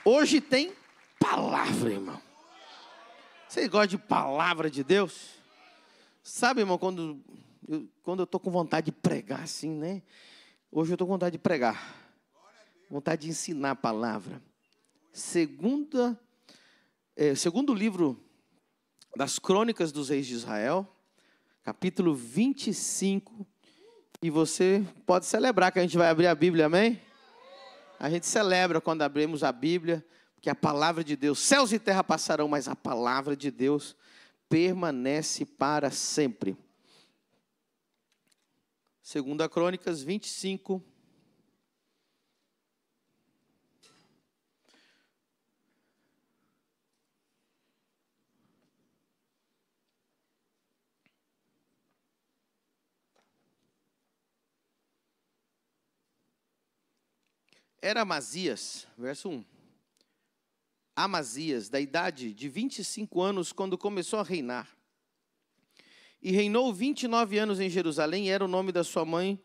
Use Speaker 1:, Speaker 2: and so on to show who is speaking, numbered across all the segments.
Speaker 1: Hoje tem palavra, irmão. Vocês gostam de palavra de Deus? Sabe, irmão, quando eu estou com vontade de pregar assim, né? Hoje eu estou com vontade de pregar. Vontade de ensinar a palavra. Segundo livro das Crônicas dos Reis de Israel, capítulo 25. E você pode celebrar que a gente vai abrir a Bíblia, amém? A gente celebra quando abrimos a Bíblia, porque a palavra de Deus, céus e terra passarão, mas a palavra de Deus permanece para sempre. 2 Crônicas 25. Era Amazias, verso 1. Amazias, da idade de 25 anos, quando começou a reinar. E reinou 29 anos em Jerusalém, e era o nome da sua mãe,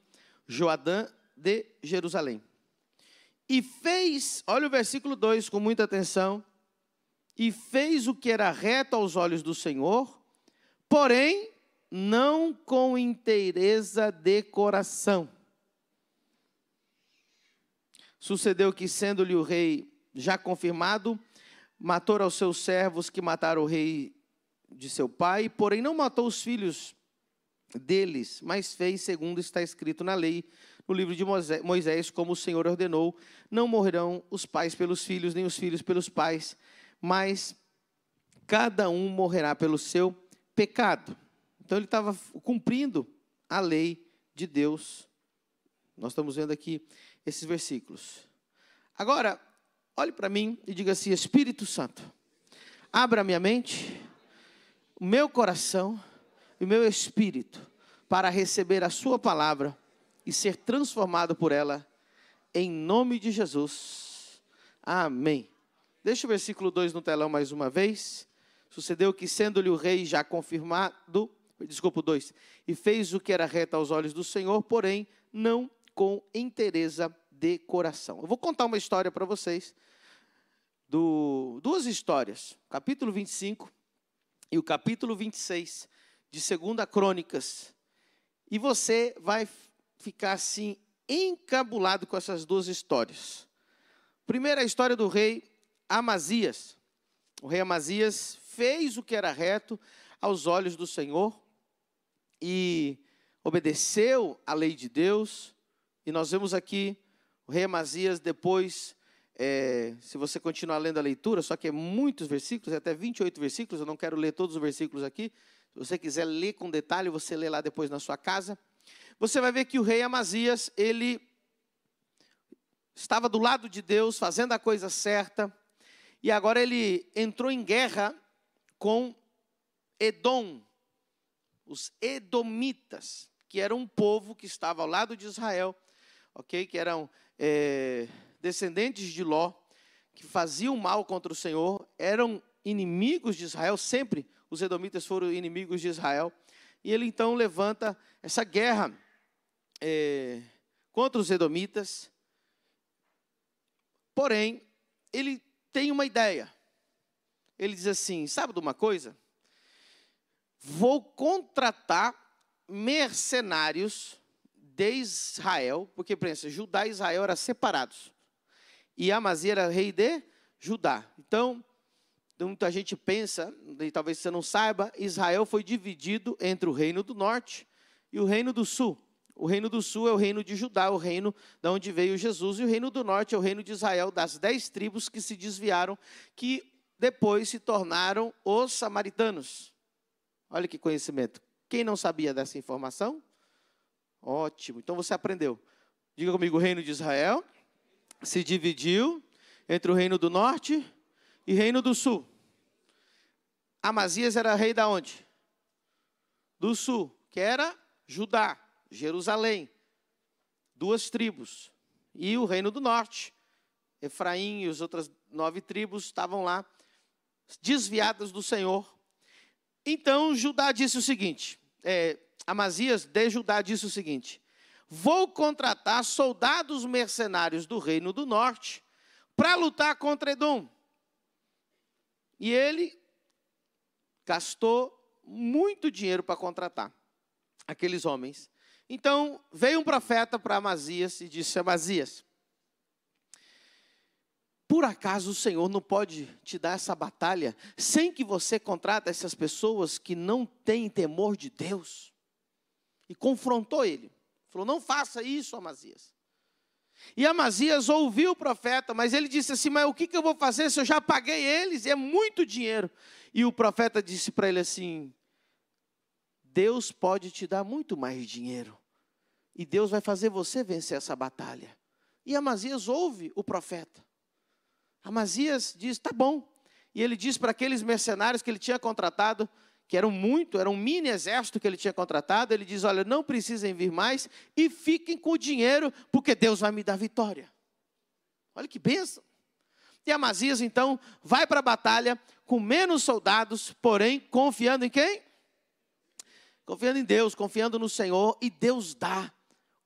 Speaker 1: Joadã de Jerusalém. E fez, olha o versículo 2 com muita atenção. E fez o que era reto aos olhos do Senhor, porém, não com inteireza de coração. Sucedeu que, sendo-lhe o rei já confirmado, matou aos seus servos que mataram o rei de seu pai, porém não matou os filhos deles, mas fez segundo está escrito na lei, no livro de Moisés, como o Senhor ordenou: não morrerão os pais pelos filhos, nem os filhos pelos pais, mas cada um morrerá pelo seu pecado. Então ele estava cumprindo a lei de Deus. Nós estamos vendo aqui esses versículos. Agora, olhe para mim e diga assim: Espírito Santo, abra minha mente, o meu coração e o meu espírito para receber a sua palavra e ser transformado por ela, em nome de Jesus. Amém. Deixa o versículo 2 no telão mais uma vez. Sucedeu que, sendo-lhe o rei já confirmado, 2, e fez o que era reto aos olhos do Senhor, porém não com inteireza de coração. Eu vou contar uma história para vocês, duas histórias, o capítulo 25 e o capítulo 26 de 2 Crônicas, e você vai ficar assim, encabulado com essas duas histórias. Primeiro, a história do rei Amazias. O rei Amazias fez o que era reto aos olhos do Senhor e obedeceu à lei de Deus. E nós vemos aqui o rei Amazias depois, se você continuar lendo a leitura, só que é muitos versículos, até 28 versículos, eu não quero ler todos os versículos aqui. Se você quiser ler com detalhe, você lê lá depois na sua casa. Você vai ver que o rei Amazias, ele estava do lado de Deus, fazendo a coisa certa, e agora ele entrou em guerra com Edom, os edomitas, que era um povo que estava ao lado de Israel, que eram descendentes de Ló, que faziam mal contra o Senhor, eram inimigos de Israel, sempre os edomitas foram inimigos de Israel, e ele então levanta essa guerra contra os edomitas, porém, ele tem uma ideia, ele diz assim: sabe de uma coisa? Vou contratar mercenários de Israel, porque pensa, Judá e Israel eram separados, e Amazias era rei de Judá. Então, muita gente pensa, e talvez você não saiba, Israel foi dividido entre o reino do norte e o reino do sul. O reino do sul é o reino de Judá, o reino de onde veio Jesus, e o reino do norte é o reino de Israel, das 10 tribos que se desviaram, que depois se tornaram os samaritanos. Olha que conhecimento. Quem não sabia dessa informação? Ótimo, então você aprendeu. Diga comigo: o reino de Israel se dividiu entre o reino do norte e o reino do sul. Amazias era rei da onde? Do sul, que era Judá, Jerusalém, 2 tribos. E o reino do norte, Efraim e as outras 9 tribos estavam lá, desviadas do Senhor. Então Judá disse o seguinte, Amazias de Judá disse o seguinte: vou contratar soldados mercenários do reino do norte para lutar contra Edom. E ele gastou muito dinheiro para contratar aqueles homens. Então, veio um profeta para Amazias e disse: Amazias, por acaso o Senhor não pode te dar essa batalha sem que você contrate essas pessoas que não têm temor de Deus? E confrontou ele. Falou: não faça isso, Amazias. E Amazias ouviu o profeta, mas ele disse assim: mas o que eu vou fazer se eu já paguei eles? É muito dinheiro. E o profeta disse para ele assim: Deus pode te dar muito mais dinheiro. E Deus vai fazer você vencer essa batalha. E Amazias ouve o profeta. Amazias diz: tá bom. E ele diz para aqueles mercenários que ele tinha contratado, que era um mini exército que ele tinha contratado, ele diz: olha, não precisem vir mais e fiquem com o dinheiro, porque Deus vai me dar vitória. Olha que bênção. E Amazias então vai para a batalha com menos soldados, porém confiando em quem? Confiando em Deus, confiando no Senhor, e Deus dá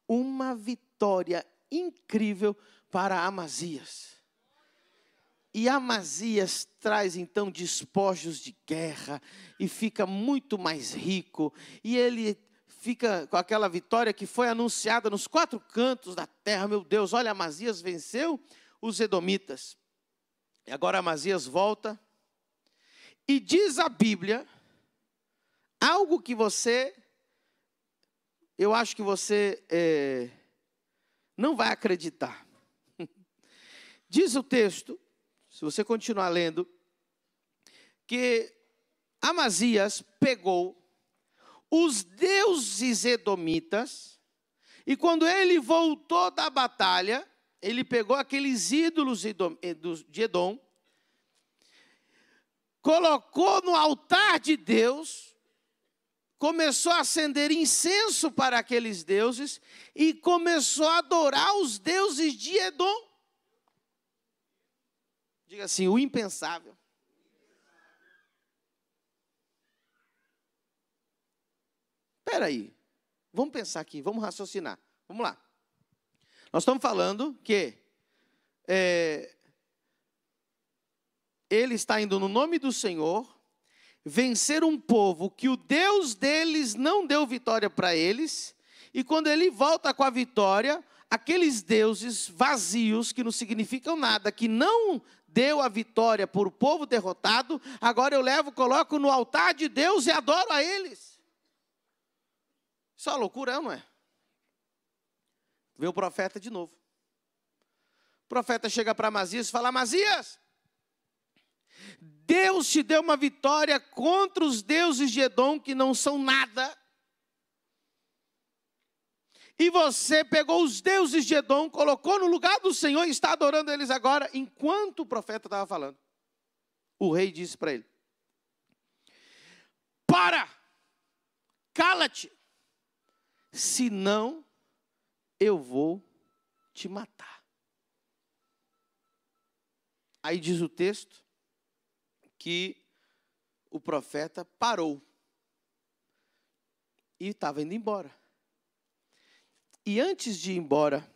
Speaker 1: uma vitória incrível para Amazias. E Amazias traz então despojos de guerra e fica muito mais rico. E ele fica com aquela vitória que foi anunciada nos 4 cantos da terra. Meu Deus, olha, Amazias venceu os edomitas. E agora Amazias volta e diz a Bíblia algo que eu acho que você não vai acreditar. Diz o texto, se você continuar lendo, que Amazias pegou os deuses edomitas, e quando ele voltou da batalha, ele pegou aqueles ídolos de Edom, colocou no altar de Deus, começou a acender incenso para aqueles deuses, e começou a adorar os deuses de Edom. Diga assim: o impensável. Espera aí, vamos pensar aqui, vamos raciocinar. Vamos lá. Nós estamos falando que ele está indo no nome do Senhor vencer um povo que o Deus deles não deu vitória para eles, e quando ele volta com a vitória, aqueles deuses vazios, que não significam nada, que não deu a vitória por o povo derrotado, agora eu levo, coloco no altar de Deus e adoro a eles. Isso é uma loucura, não é? Vem o profeta de novo. O profeta chega para Amazias e fala: Amazias, Deus te deu uma vitória contra os deuses de Edom, que não são nada. E você pegou os deuses de Edom, colocou no lugar do Senhor e está adorando eles agora. Enquanto o profeta estava falando, o rei disse para ele: para, cala-te, senão eu vou te matar. Aí diz o texto que o profeta parou e estava indo embora. E antes de ir embora,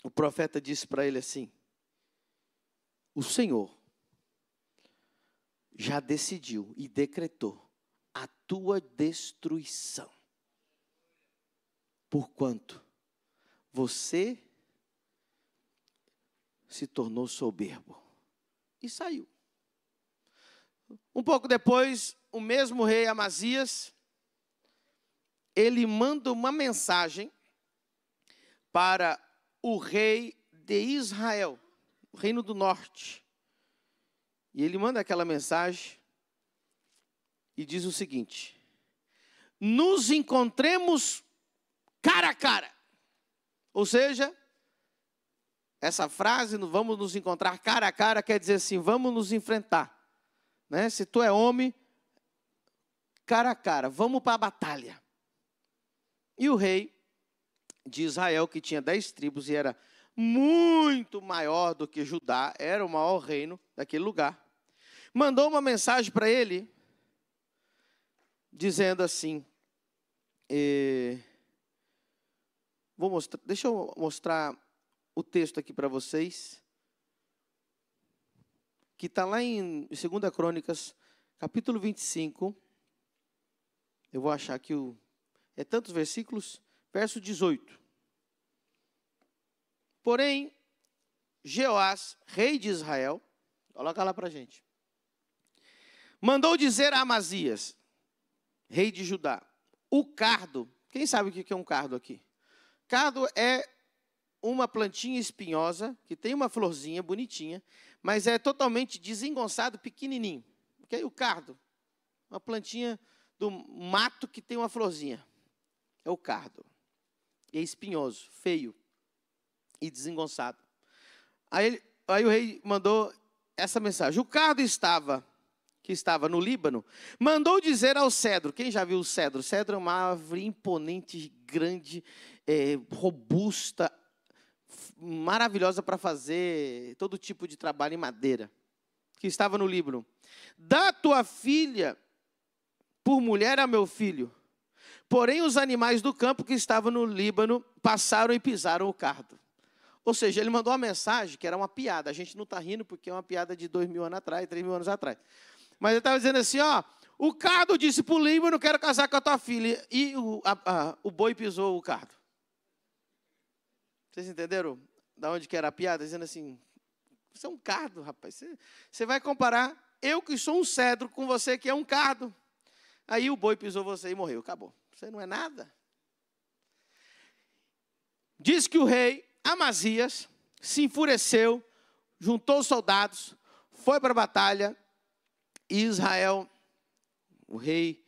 Speaker 1: o profeta disse para ele assim: o Senhor já decidiu e decretou a tua destruição, porquanto você se tornou soberbo. E saiu. Um pouco depois, o mesmo rei Amazias, ele manda uma mensagem para o rei de Israel, o reino do norte. E ele manda aquela mensagem e diz o seguinte: nos encontremos cara a cara. Ou seja, essa frase, vamos nos encontrar cara a cara, quer dizer assim, vamos nos enfrentar. Né? Se tu é homem, cara a cara, vamos para a batalha. E o rei de Israel, que tinha 10 tribos e era muito maior do que Judá, era o maior reino daquele lugar, mandou uma mensagem para ele, dizendo assim, deixa eu mostrar o texto aqui para vocês. que está lá em 2 Crônicas, capítulo 25. Eu vou achar aqui é tantos versículos, verso 18. Porém, Jeoás, rei de Israel, coloca lá para a gente, mandou dizer a Amazias, rei de Judá, o cardo, quem sabe o que é um cardo aqui? Cardo é uma plantinha espinhosa, que tem uma florzinha bonitinha, mas é totalmente desengonçado, pequenininho. Okay? O cardo, uma plantinha do mato que tem uma florzinha. É o cardo. É espinhoso, feio e desengonçado. Aí o rei mandou essa mensagem. O cardo que estava no Líbano, mandou dizer ao cedro. Quem já viu o cedro? O cedro é uma árvore imponente, grande, robusta, maravilhosa para fazer todo tipo de trabalho em madeira, que estava no Líbano. Dá tua filha por mulher a meu filho. Porém, os animais do campo que estavam no Líbano passaram e pisaram o cardo. Ou seja, ele mandou uma mensagem que era uma piada. A gente não está rindo porque é uma piada de 2.000 anos atrás, 3.000 anos atrás. Mas ele estava dizendo assim, ó, o cardo disse para o Líbano, quero casar com a tua filha. E o boi pisou o cardo. Vocês entenderam da onde que era a piada? Dizendo assim, você é um cardo, rapaz. Você vai comparar eu que sou um cedro com você que é um cardo. Aí o boi pisou você e morreu. Acabou. Você não é nada. Diz que o rei Amazias se enfureceu, juntou os soldados, foi para a batalha. E Israel, o rei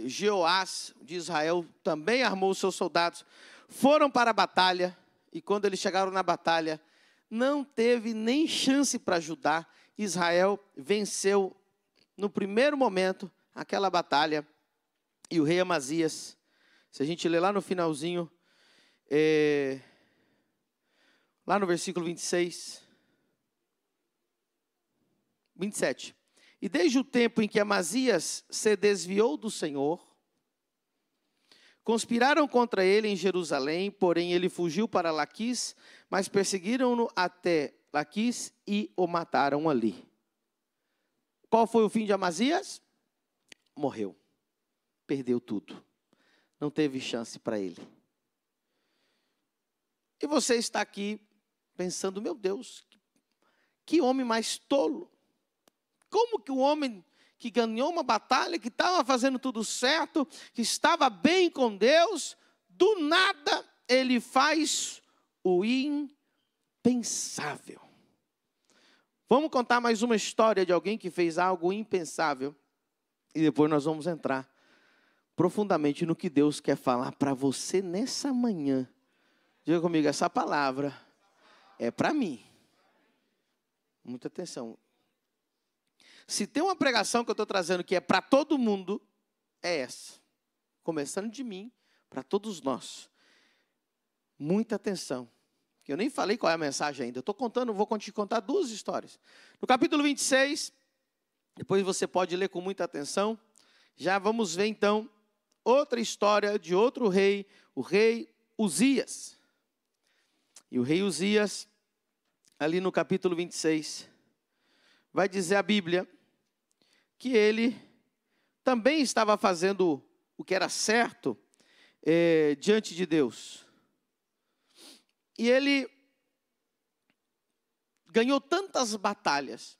Speaker 1: Jeoás de Israel, também armou os seus soldados. Foram para a batalha. E quando eles chegaram na batalha, não teve nem chance para ajudar. Israel venceu no primeiro momento aquela batalha. E o rei Amazias, se a gente ler lá no finalzinho, lá no versículo 27. E desde o tempo em que Amazias se desviou do Senhor, conspiraram contra ele em Jerusalém, porém ele fugiu para Laquis, mas perseguiram-no até Laquis e o mataram ali. Qual foi o fim de Amazias? Morreu. Perdeu tudo. Não teve chance para ele. E você está aqui pensando, meu Deus, que homem mais tolo. Como que o homem que ganhou uma batalha, que estava fazendo tudo certo, que estava bem com Deus, do nada ele faz o impensável. Vamos contar mais uma história de alguém que fez algo impensável. E depois nós vamos entrar profundamente no que Deus quer falar para você nessa manhã. Diga comigo, essa palavra é para mim. Muita atenção. Se tem uma pregação que eu estou trazendo que é para todo mundo, é essa. Começando de mim, para todos nós. Muita atenção. Eu nem falei qual é a mensagem ainda. Eu estou contando, vou te contar duas histórias. No capítulo 26, depois você pode ler com muita atenção. Já vamos ver então outra história de outro rei, o rei Uzias. E o rei Uzias, ali no capítulo 26, vai dizer a Bíblia que ele também estava fazendo o que era certo diante de Deus. E ele ganhou tantas batalhas.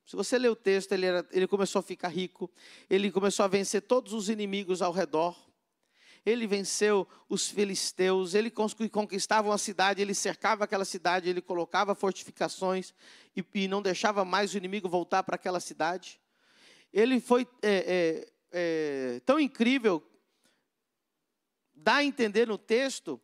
Speaker 1: Se você ler o texto, ele começou a ficar rico. Ele começou a vencer todos os inimigos ao redor. Ele venceu os filisteus. Ele conquistava uma cidade, ele cercava aquela cidade, ele colocava fortificações e não deixava mais o inimigo voltar para aquela cidade. Ele foi tão incrível, dá a entender no texto,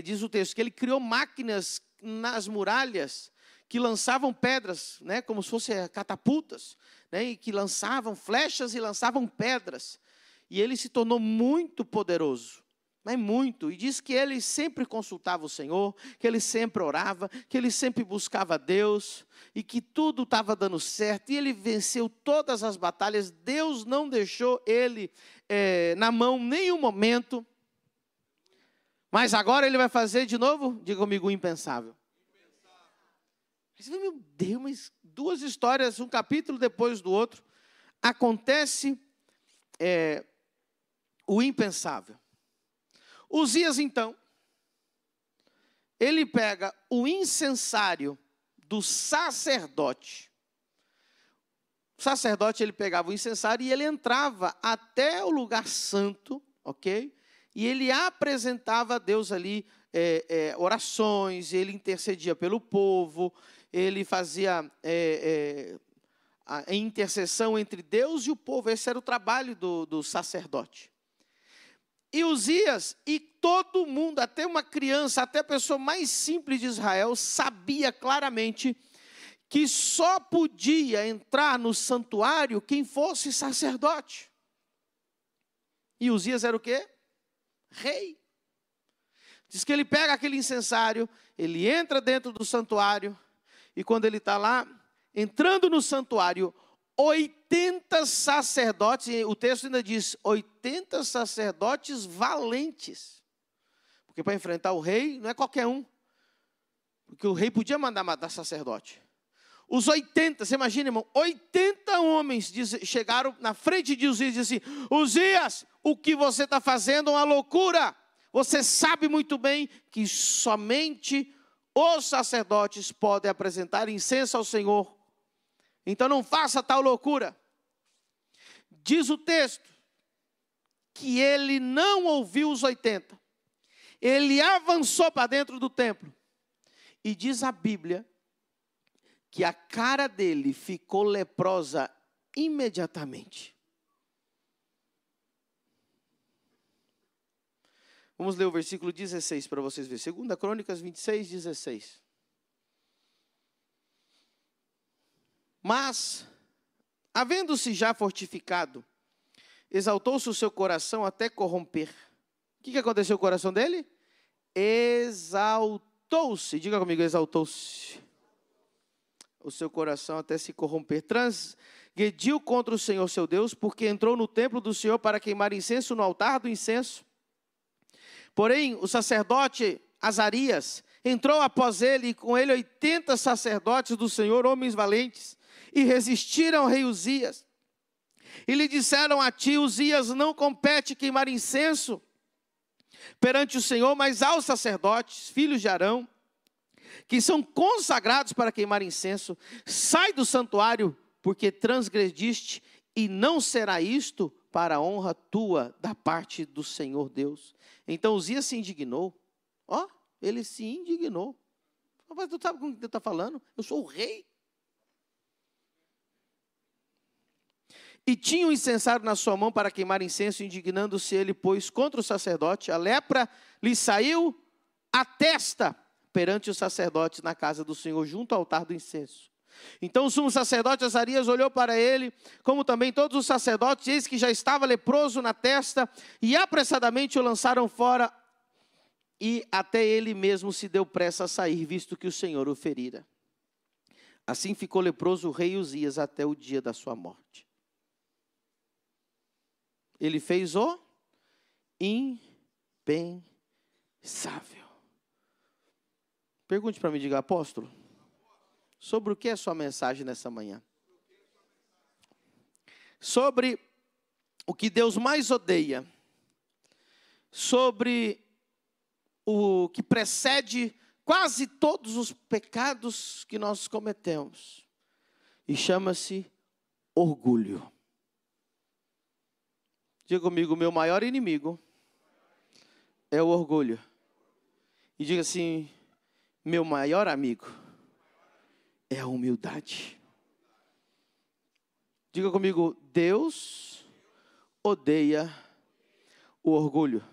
Speaker 1: diz o texto, que ele criou máquinas nas muralhas que lançavam pedras, né, como se fossem catapultas, né, e que lançavam flechas e lançavam pedras. E ele se tornou muito poderoso, mas muito. E diz que ele sempre consultava o Senhor, que ele sempre orava, que ele sempre buscava Deus, e que tudo estava dando certo. E ele venceu todas as batalhas. Deus não deixou ele na mão nenhum momento. Mas agora ele vai fazer de novo, diga comigo, o impensável. Meu Deus, mas duas histórias, um capítulo depois do outro, acontece o impensável. Uzias, então, ele pega o incensário do sacerdote. O sacerdote, ele pegava o incensário e ele entrava até o lugar santo, ok? E ele apresentava a Deus ali orações, ele intercedia pelo povo, ele fazia a intercessão entre Deus e o povo. Esse era o trabalho do sacerdote. E Uzias, e todo mundo, até uma criança, até a pessoa mais simples de Israel, sabia claramente que só podia entrar no santuário quem fosse sacerdote. E Uzias era o quê? Rei. Diz que ele pega aquele incensário, ele entra dentro do santuário, e quando ele está lá, entrando no santuário, 80 sacerdotes, o texto ainda diz, 80 sacerdotes valentes. Porque para enfrentar o rei, não é qualquer um. Porque o rei podia mandar matar sacerdote. Os 80, você imagina, irmão, 80 homens chegaram na frente de Uzias e disseram assim: Uzias, o que você está fazendo é uma loucura. Você sabe muito bem que somente os sacerdotes podem apresentar incenso ao Senhor. Então não faça tal loucura. Diz o texto que ele não ouviu os 80. Ele avançou para dentro do templo. E diz a Bíblia que a cara dele ficou leprosa imediatamente. Vamos ler o versículo 16 para vocês verem. 2 Crônicas 26, 16. Mas, havendo-se já fortificado, exaltou-se o seu coração até corromper. O que aconteceu com o coração dele? Exaltou-se. Diga comigo, exaltou-se. O seu coração até se corromper. Transgrediu contra o Senhor seu Deus, porque entrou no templo do Senhor para queimar incenso no altar do incenso. Porém, o sacerdote Azarias entrou após ele, e com ele 80 sacerdotes do Senhor, homens valentes, e resistiram ao rei Uzias. E lhe disseram a ti, Uzias, não compete queimar incenso perante o Senhor, mas aos sacerdotes, filhos de Arão, que são consagrados para queimar incenso. Sai do santuário, porque transgrediste, e não será isto para a honra tua da parte do Senhor Deus. Então Uzias se indignou. Ele se indignou. Mas tu sabe com o que tu está falando? Eu sou o rei. E tinha um incensário na sua mão para queimar incenso, indignando-se ele, pois, contra o sacerdote. A lepra lhe saiu à testa perante os sacerdotes na casa do Senhor, junto ao altar do incenso. Então o sumo sacerdote Azarias olhou para ele, como também todos os sacerdotes, eis que já estava leproso na testa, e apressadamente o lançaram fora, e até ele mesmo se deu pressa a sair, visto que o Senhor o ferira. Assim ficou leproso o rei Uzias até o dia da sua morte. Ele fez o impensável. Pergunte para mim, diga, apóstolo, sobre o que é sua mensagem nessa manhã? Sobre o que Deus mais odeia, sobre o que precede quase todos os pecados que nós cometemos, e chama-se orgulho. Diga comigo, meu maior inimigo é o orgulho. E diga assim, meu maior amigo é a humildade. Diga comigo, Deus odeia o orgulho.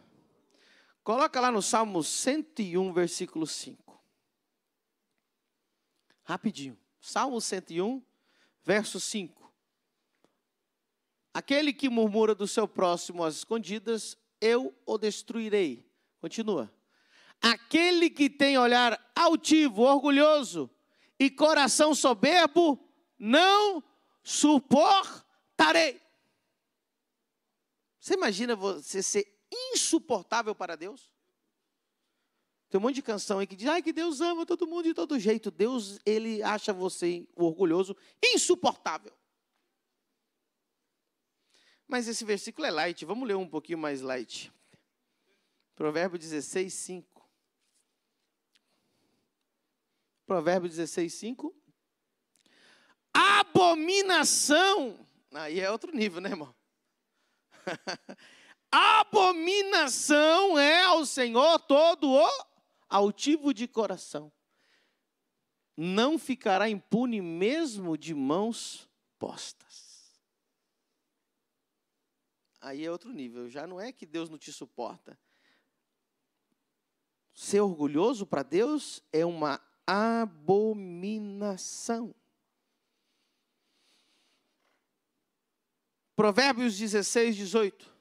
Speaker 1: Coloca lá no Salmo 101, versículo 5. Rapidinho. Salmo 101, verso 5. Aquele que murmura do seu próximo às escondidas, eu o destruirei. Continua. Aquele que tem olhar altivo, orgulhoso e coração soberbo, não suportarei. Você imagina você ser insuportável para Deus? Tem um monte de canção aí que diz, que Deus ama todo mundo de todo jeito. Deus, Ele acha você orgulhoso, insuportável. Mas esse versículo é light, vamos ler um pouquinho mais light. Provérbio 16, 5. Provérbio 16, 5. Abominação. Aí é outro nível, né, irmão? Abominação é ao Senhor todo o altivo de coração. Não ficará impune mesmo de mãos postas. Aí é outro nível. Já não é que Deus não te suporta. Ser orgulhoso para Deus é uma abominação. Provérbios 16, 18.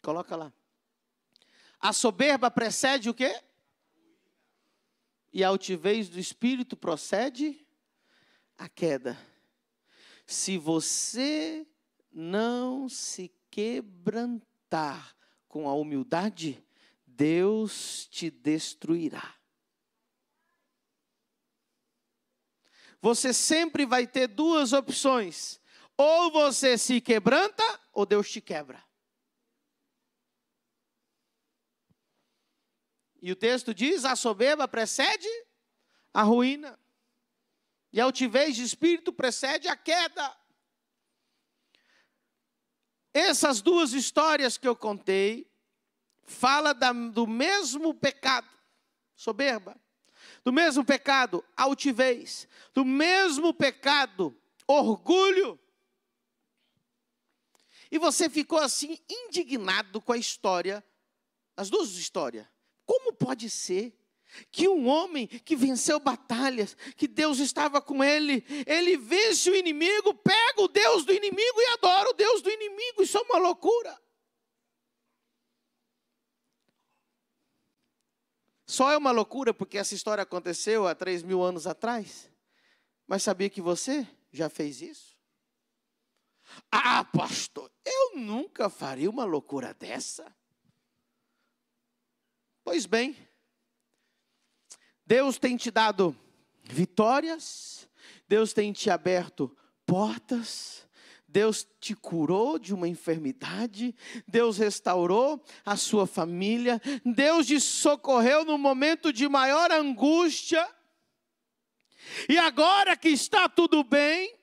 Speaker 1: Coloca lá. A soberba precede o quê? E a altivez do espírito procede a queda. Se você não se quebrantar com a humildade, Deus te destruirá. Você sempre vai ter duas opções. Ou você se quebranta, ou Deus te quebra. E o texto diz, a soberba precede a ruína. E a altivez de espírito precede a queda. Essas duas histórias que eu contei, fala do mesmo pecado, soberba. Do mesmo pecado, altivez. Do mesmo pecado, orgulho. E você ficou assim, indignado com a história, as duas histórias. Como pode ser que um homem que venceu batalhas, que Deus estava com ele, ele vence o inimigo, pega o Deus do inimigo e adora o Deus do inimigo? Isso é uma loucura. Só é uma loucura porque essa história aconteceu há 3.000 anos atrás. Mas sabia que você já fez isso? Ah, pastor, eu nunca faria uma loucura dessa. Pois bem, Deus tem te dado vitórias, Deus tem te aberto portas, Deus te curou de uma enfermidade, Deus restaurou a sua família, Deus te socorreu no momento de maior angústia. E agora que está tudo bem,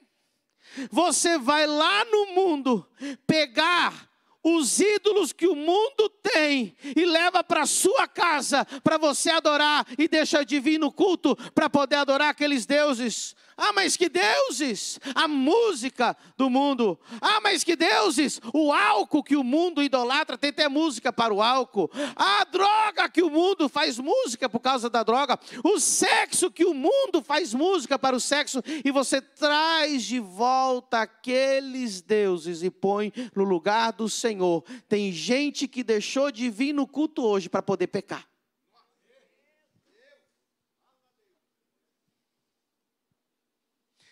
Speaker 1: você vai lá no mundo pegar os ídolos que o mundo tem e leva para sua casa para você adorar e deixa de vir no culto para poder adorar aqueles deuses. Ah, mas que deuses? A música do mundo. Ah, mas que deuses? O álcool que o mundo idolatra, tem até música para o álcool. A droga que o mundo faz música por causa da droga. O sexo que o mundo faz música para o sexo. E você traz de volta aqueles deuses e põe no lugar do Senhor. Tem gente que deixou de vir no culto hoje para poder pecar.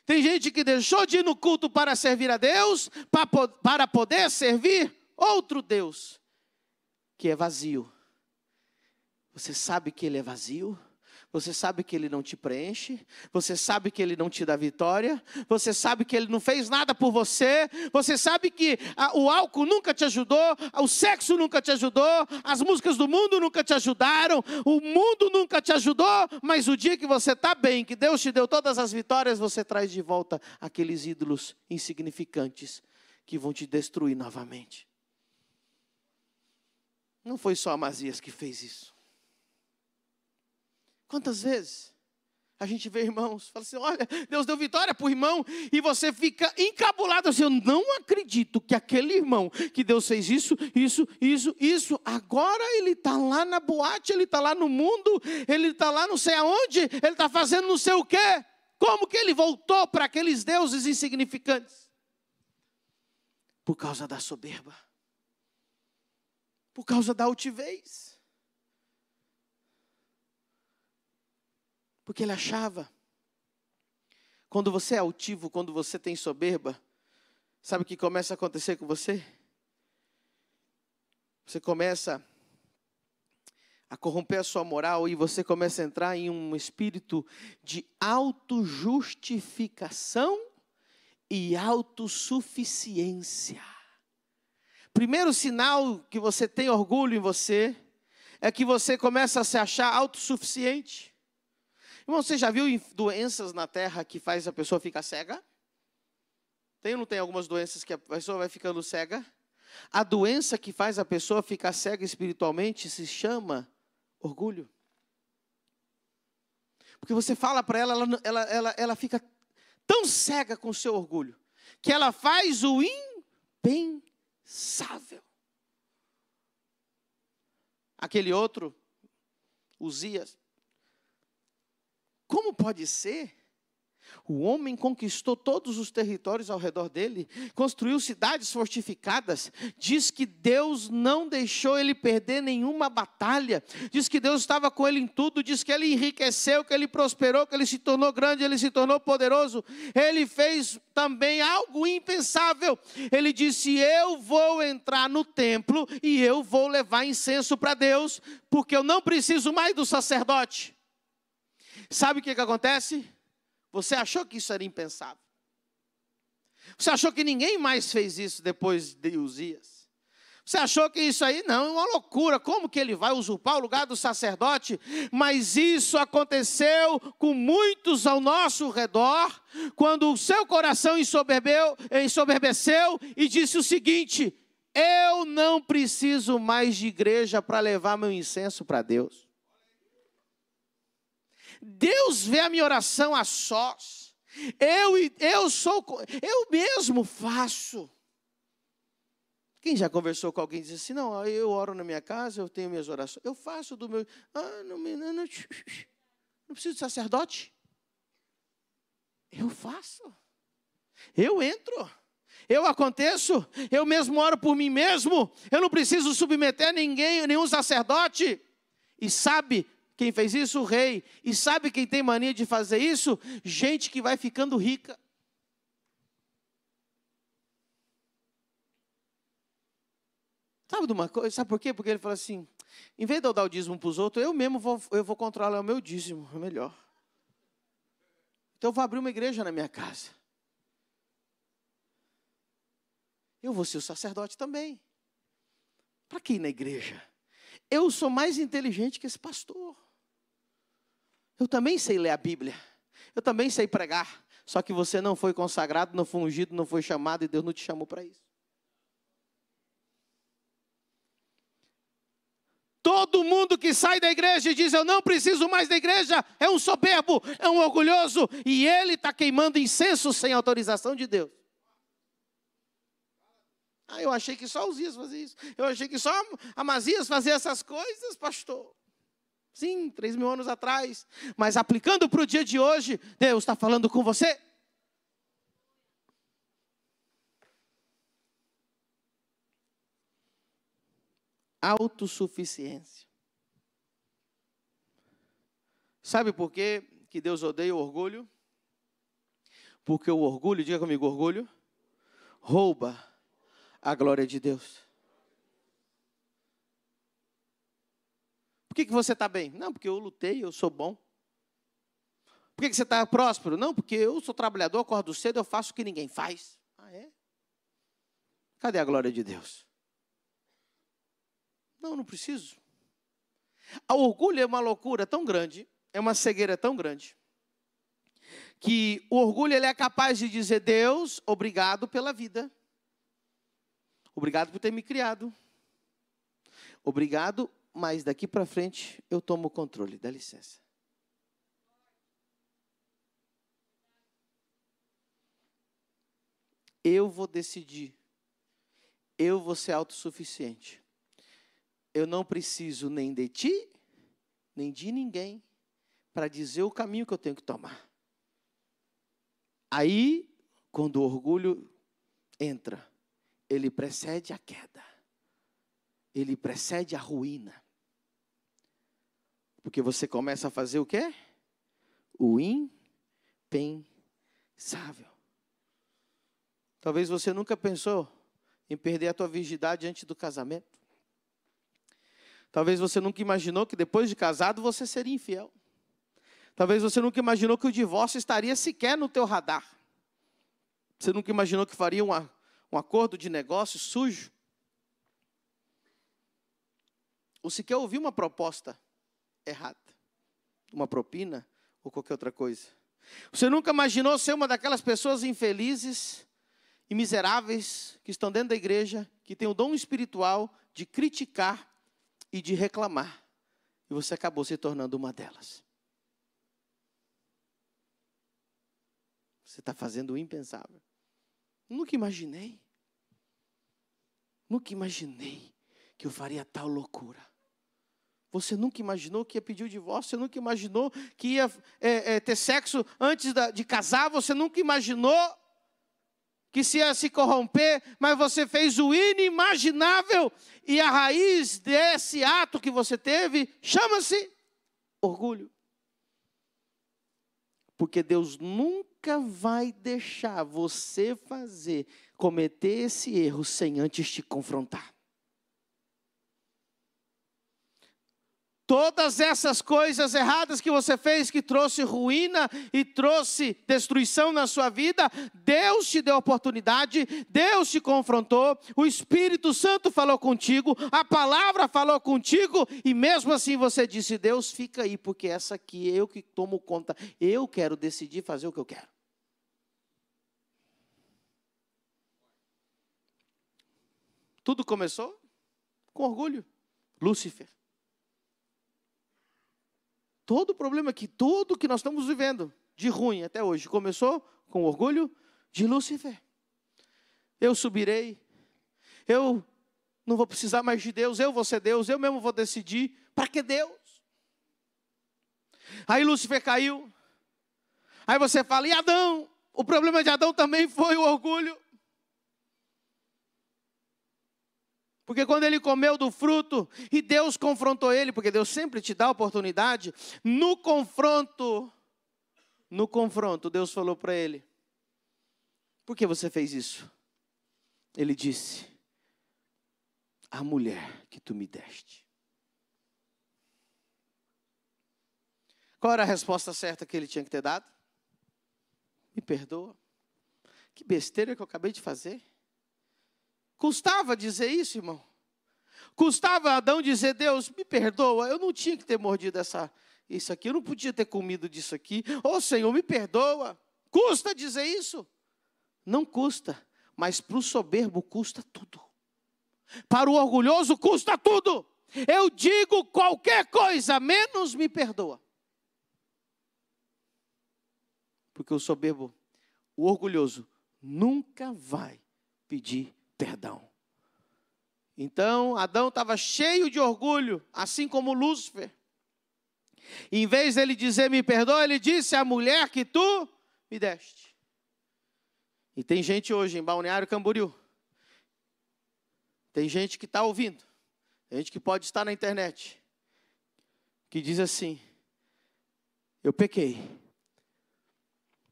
Speaker 1: Tem gente que deixou de ir no culto para servir a Deus, para poder servir outro Deus, que é vazio. Você sabe que ele é vazio? Você sabe que ele não te preenche? Você sabe que ele não te dá vitória? Você sabe que ele não fez nada por você? Você sabe que o álcool nunca te ajudou? O sexo nunca te ajudou? As músicas do mundo nunca te ajudaram? O mundo nunca te ajudou? Mas o dia que você está bem, que Deus te deu todas as vitórias, você traz de volta aqueles ídolos insignificantes que vão te destruir novamente. Não foi só Amazias que fez isso. Quantas vezes a gente vê irmãos, fala assim, olha, Deus deu vitória para o irmão, e você fica encabulado assim, eu não acredito que aquele irmão, que Deus fez isso, agora ele está lá na boate, ele está lá no mundo, ele está lá não sei aonde, ele está fazendo não sei o quê. Como que ele voltou para aqueles deuses insignificantes? Por causa da soberba, por causa da altivez. Porque ele achava, quando você é altivo, quando você tem soberba, sabe o que começa a acontecer com você? Você começa a corromper a sua moral, e você começa a entrar em um espírito de autojustificação e autossuficiência. Primeiro sinal que você tem orgulho em você é que você começa a se achar autossuficiente. Irmão, você já viu doenças na terra que faz a pessoa ficar cega? Tem ou não tem algumas doenças que a pessoa vai ficando cega? A doença que faz a pessoa ficar cega espiritualmente se chama orgulho. Porque você fala para ela, ela fica tão cega com o seu orgulho, que ela faz o impensável. Aquele outro, Uzias, como pode ser? O homem conquistou todos os territórios ao redor dele, construiu cidades fortificadas, diz que Deus não deixou ele perder nenhuma batalha, diz que Deus estava com ele em tudo, diz que ele enriqueceu, que ele prosperou, que ele se tornou grande, ele se tornou poderoso. Ele fez também algo impensável. Ele disse: eu vou entrar no templo e eu vou levar incenso para Deus, porque eu não preciso mais do sacerdote. Sabe o que acontece? Você achou que isso era impensável. Você achou que ninguém mais fez isso depois de Uzias. Você achou que isso aí, não, é uma loucura. Como que ele vai usurpar o lugar do sacerdote? Mas isso aconteceu com muitos ao nosso redor, quando o seu coração ensoberbeceu e disse o seguinte: eu não preciso mais de igreja para levar meu incenso para Deus. Deus vê a minha oração a sós. Eu mesmo faço. Quem já conversou com alguém e disse assim: não, eu oro na minha casa, eu tenho minhas orações, eu faço do meu... não preciso de sacerdote. Eu faço. Eu entro. Eu aconteço. Eu mesmo oro por mim mesmo. Eu não preciso submeter nenhum sacerdote. E sabe quem fez isso? O rei. E sabe quem tem mania de fazer isso? Gente que vai ficando rica. Sabe de uma coisa? Sabe por quê? Porque ele fala assim: em vez de eu dar o dízimo para os outros, eu vou controlar o meu dízimo, é melhor. Então eu vou abrir uma igreja na minha casa. Eu vou ser o sacerdote também. Para que ir na igreja? Eu sou mais inteligente que esse pastor. Eu também sei ler a Bíblia. Eu também sei pregar. Só que você não foi consagrado, não foi ungido, não foi chamado, e Deus não te chamou para isso. Todo mundo que sai da igreja e diz: eu não preciso mais da igreja, é um soberbo, é um orgulhoso. E ele está queimando incenso sem autorização de Deus. Eu achei que só Uzias fazia isso. Eu achei que só Amazias fazia essas coisas, pastor. Sim, 3.000 anos atrás. Mas aplicando para o dia de hoje, Deus está falando com você. Autossuficiência. Sabe por quê que Deus odeia o orgulho? Porque o orgulho, diga comigo, orgulho, rouba a glória de Deus. Por que você está bem? Não, porque eu lutei, eu sou bom. Por que você está próspero? Não, porque eu sou trabalhador, acordo cedo, eu faço o que ninguém faz. Ah, é? Cadê a glória de Deus? Não preciso. O orgulho é uma loucura tão grande, é uma cegueira tão grande, que o orgulho ele é capaz de dizer: Deus, obrigado pela vida. Obrigado por ter me criado. Obrigado, mas daqui para frente eu tomo o controle, dá licença. Eu vou decidir. Eu vou ser autossuficiente. Eu não preciso nem de ti, nem de ninguém, para dizer o caminho que eu tenho que tomar. Aí, quando o orgulho entra, ele precede a queda. Ele precede a ruína. Porque você começa a fazer o quê? O impensável. Talvez você nunca pensou em perder a tua virgindade antes do casamento. Talvez você nunca imaginou que depois de casado você seria infiel. Talvez você nunca imaginou que o divórcio estaria sequer no teu radar. Você nunca imaginou que faria um acordo de negócio sujo. Ou sequer ouvir uma proposta errada. Uma propina ou qualquer outra coisa. Você nunca imaginou ser uma daquelas pessoas infelizes e miseráveis que estão dentro da igreja, que tem o dom espiritual de criticar e de reclamar. E você acabou se tornando uma delas. Você está fazendo o impensável. Nunca imaginei. Nunca imaginei que eu faria tal loucura. Você nunca imaginou que ia pedir o divórcio? Você nunca imaginou que ia ter sexo antes de casar? Você nunca imaginou que se ia se corromper? Mas você fez o inimaginável. E a raiz desse ato que você teve chama-se orgulho. Porque Deus nunca vai deixar você cometer esse erro sem antes te confrontar. Todas essas coisas erradas que você fez, que trouxe ruína e trouxe destruição na sua vida, Deus te deu oportunidade, Deus te confrontou, o Espírito Santo falou contigo, a palavra falou contigo, e mesmo assim você disse: Deus, fica aí, porque essa aqui eu que tomo conta, eu quero decidir fazer o que eu quero. Tudo começou com orgulho. Lúcifer. Todo o problema aqui, tudo que nós estamos vivendo de ruim até hoje, começou com o orgulho de Lúcifer. Eu subirei, eu não vou precisar mais de Deus, eu vou ser Deus, eu mesmo vou decidir. Para que Deus? Aí Lúcifer caiu. Aí você fala: e Adão? O problema de Adão também foi o orgulho. Porque quando ele comeu do fruto e Deus confrontou ele, porque Deus sempre te dá a oportunidade, no confronto, Deus falou para ele: por que você fez isso? Ele disse: a mulher que tu me deste. Qual era a resposta certa que ele tinha que ter dado? Me perdoa. Que besteira que eu acabei de fazer. Custava dizer isso, irmão? Custava Adão dizer: Deus, me perdoa, eu não tinha que ter mordido isso aqui, eu não podia ter comido disso aqui. Ô Senhor, me perdoa. Custa dizer isso? Não custa, mas para o soberbo custa tudo. Para o orgulhoso custa tudo. Eu digo qualquer coisa, menos me perdoa. Porque o soberbo, o orgulhoso, nunca vai pedir perdão. Então, Adão estava cheio de orgulho, assim como Lúcifer. Em vez dele dizer me perdoa, ele disse: a mulher que tu me deste. E tem gente hoje em Balneário Camboriú, tem gente que está ouvindo, tem gente que pode estar na internet, que diz assim: eu pequei.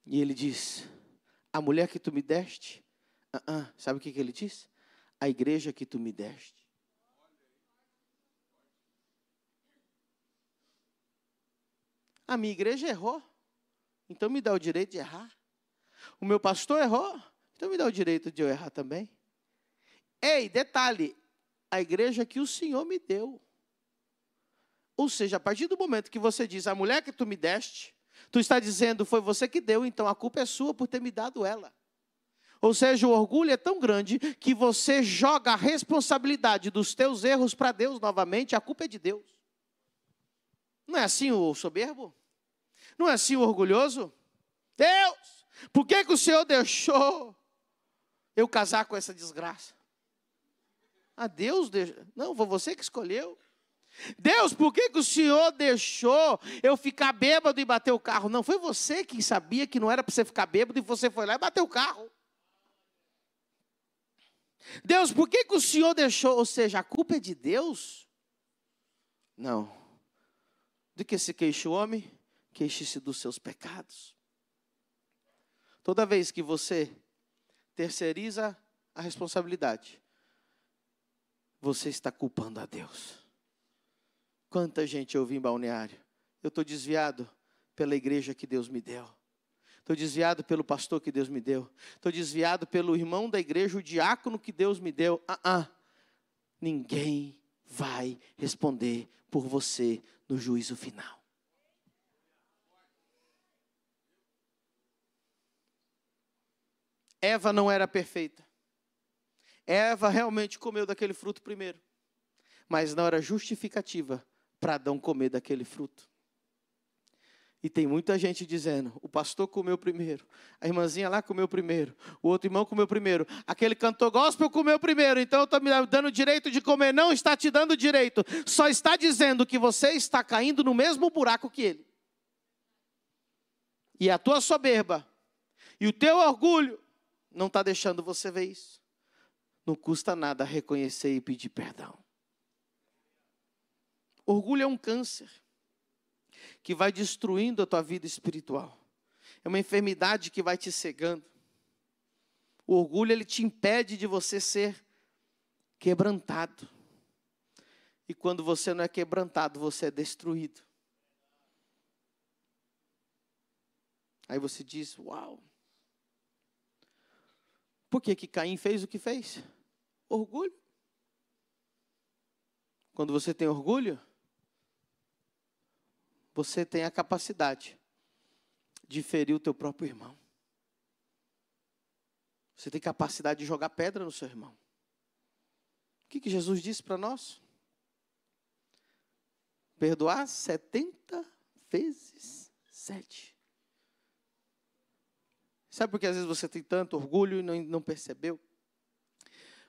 Speaker 1: E ele diz: a mulher que tu me deste. Sabe o que ele disse? A igreja que tu me deste. A minha igreja errou, então me dá o direito de errar. O meu pastor errou, então me dá o direito de eu errar também. Ei, detalhe, a igreja que o Senhor me deu. Ou seja, a partir do momento que você diz a mulher que tu me deste, tu está dizendo foi você que deu, então a culpa é sua por ter me dado ela. Ou seja, o orgulho é tão grande que você joga a responsabilidade dos teus erros para Deus novamente, a culpa é de Deus. Não é assim o soberbo? Não é assim o orgulhoso? Deus, por que o Senhor deixou eu casar com essa desgraça? Deus deixou. Não, foi você que escolheu. Deus, por que o Senhor deixou eu ficar bêbado e bater o carro? Não, foi você que sabia que não era para você ficar bêbado e você foi lá e bateu o carro. Deus, por que o Senhor deixou? Ou seja, a culpa é de Deus? Não. De que se queixa o homem, queixe-se dos seus pecados. Toda vez que você terceiriza a responsabilidade, você está culpando a Deus. Quanta gente eu vi em Balneário. Eu estou desviado pela igreja que Deus me deu. Estou desviado pelo pastor que Deus me deu. Estou desviado pelo irmão da igreja, o diácono que Deus me deu. Ninguém vai responder por você no juízo final. Eva não era perfeita. Eva realmente comeu daquele fruto primeiro. Mas não era justificativa para Adão comer daquele fruto. E tem muita gente dizendo, o pastor comeu primeiro, a irmãzinha lá comeu primeiro, o outro irmão comeu primeiro, aquele cantor gospel comeu primeiro, então eu estou me dando direito de comer. Não está te dando direito, só está dizendo que você está caindo no mesmo buraco que ele. E a tua soberba e o teu orgulho não está deixando você ver isso. Não custa nada reconhecer e pedir perdão. Orgulho é um câncer que vai destruindo a tua vida espiritual. É uma enfermidade que vai te cegando. O orgulho, ele te impede de você ser quebrantado. E quando você não é quebrantado, você é destruído. Aí você diz, uau. Por que Caim fez o que fez? Orgulho. Quando você tem orgulho, você tem a capacidade de ferir o teu próprio irmão. Você tem capacidade de jogar pedra no seu irmão. O que Jesus disse para nós? Perdoar 70 vezes 7. Sabe por que às vezes você tem tanto orgulho e não percebeu?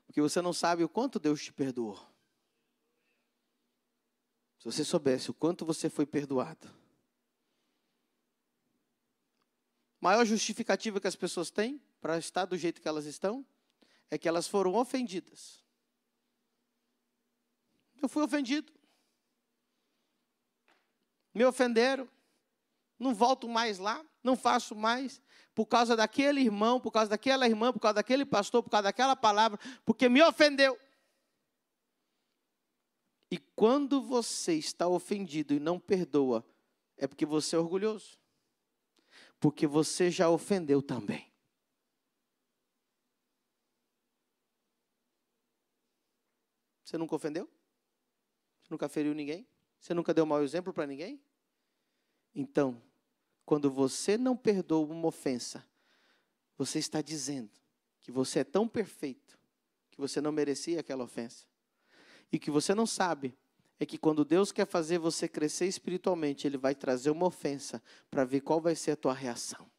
Speaker 1: Porque você não sabe o quanto Deus te perdoou. Se você soubesse o quanto você foi perdoado. Maior justificativa que as pessoas têm para estar do jeito que elas estão é que elas foram ofendidas. Eu fui ofendido. Me ofenderam. Não volto mais lá, não faço mais. Por causa daquele irmão, por causa daquela irmã, por causa daquele pastor, por causa daquela palavra, porque me ofendeu. E quando você está ofendido e não perdoa, é porque você é orgulhoso. Porque você já ofendeu também. Você nunca ofendeu? Você nunca feriu ninguém? Você nunca deu mau exemplo para ninguém? Então, quando você não perdoa uma ofensa, você está dizendo que você é tão perfeito que você não merecia aquela ofensa. E que você não sabe é que quando Deus quer fazer você crescer espiritualmente, Ele vai trazer uma ofensa para ver qual vai ser a tua reação.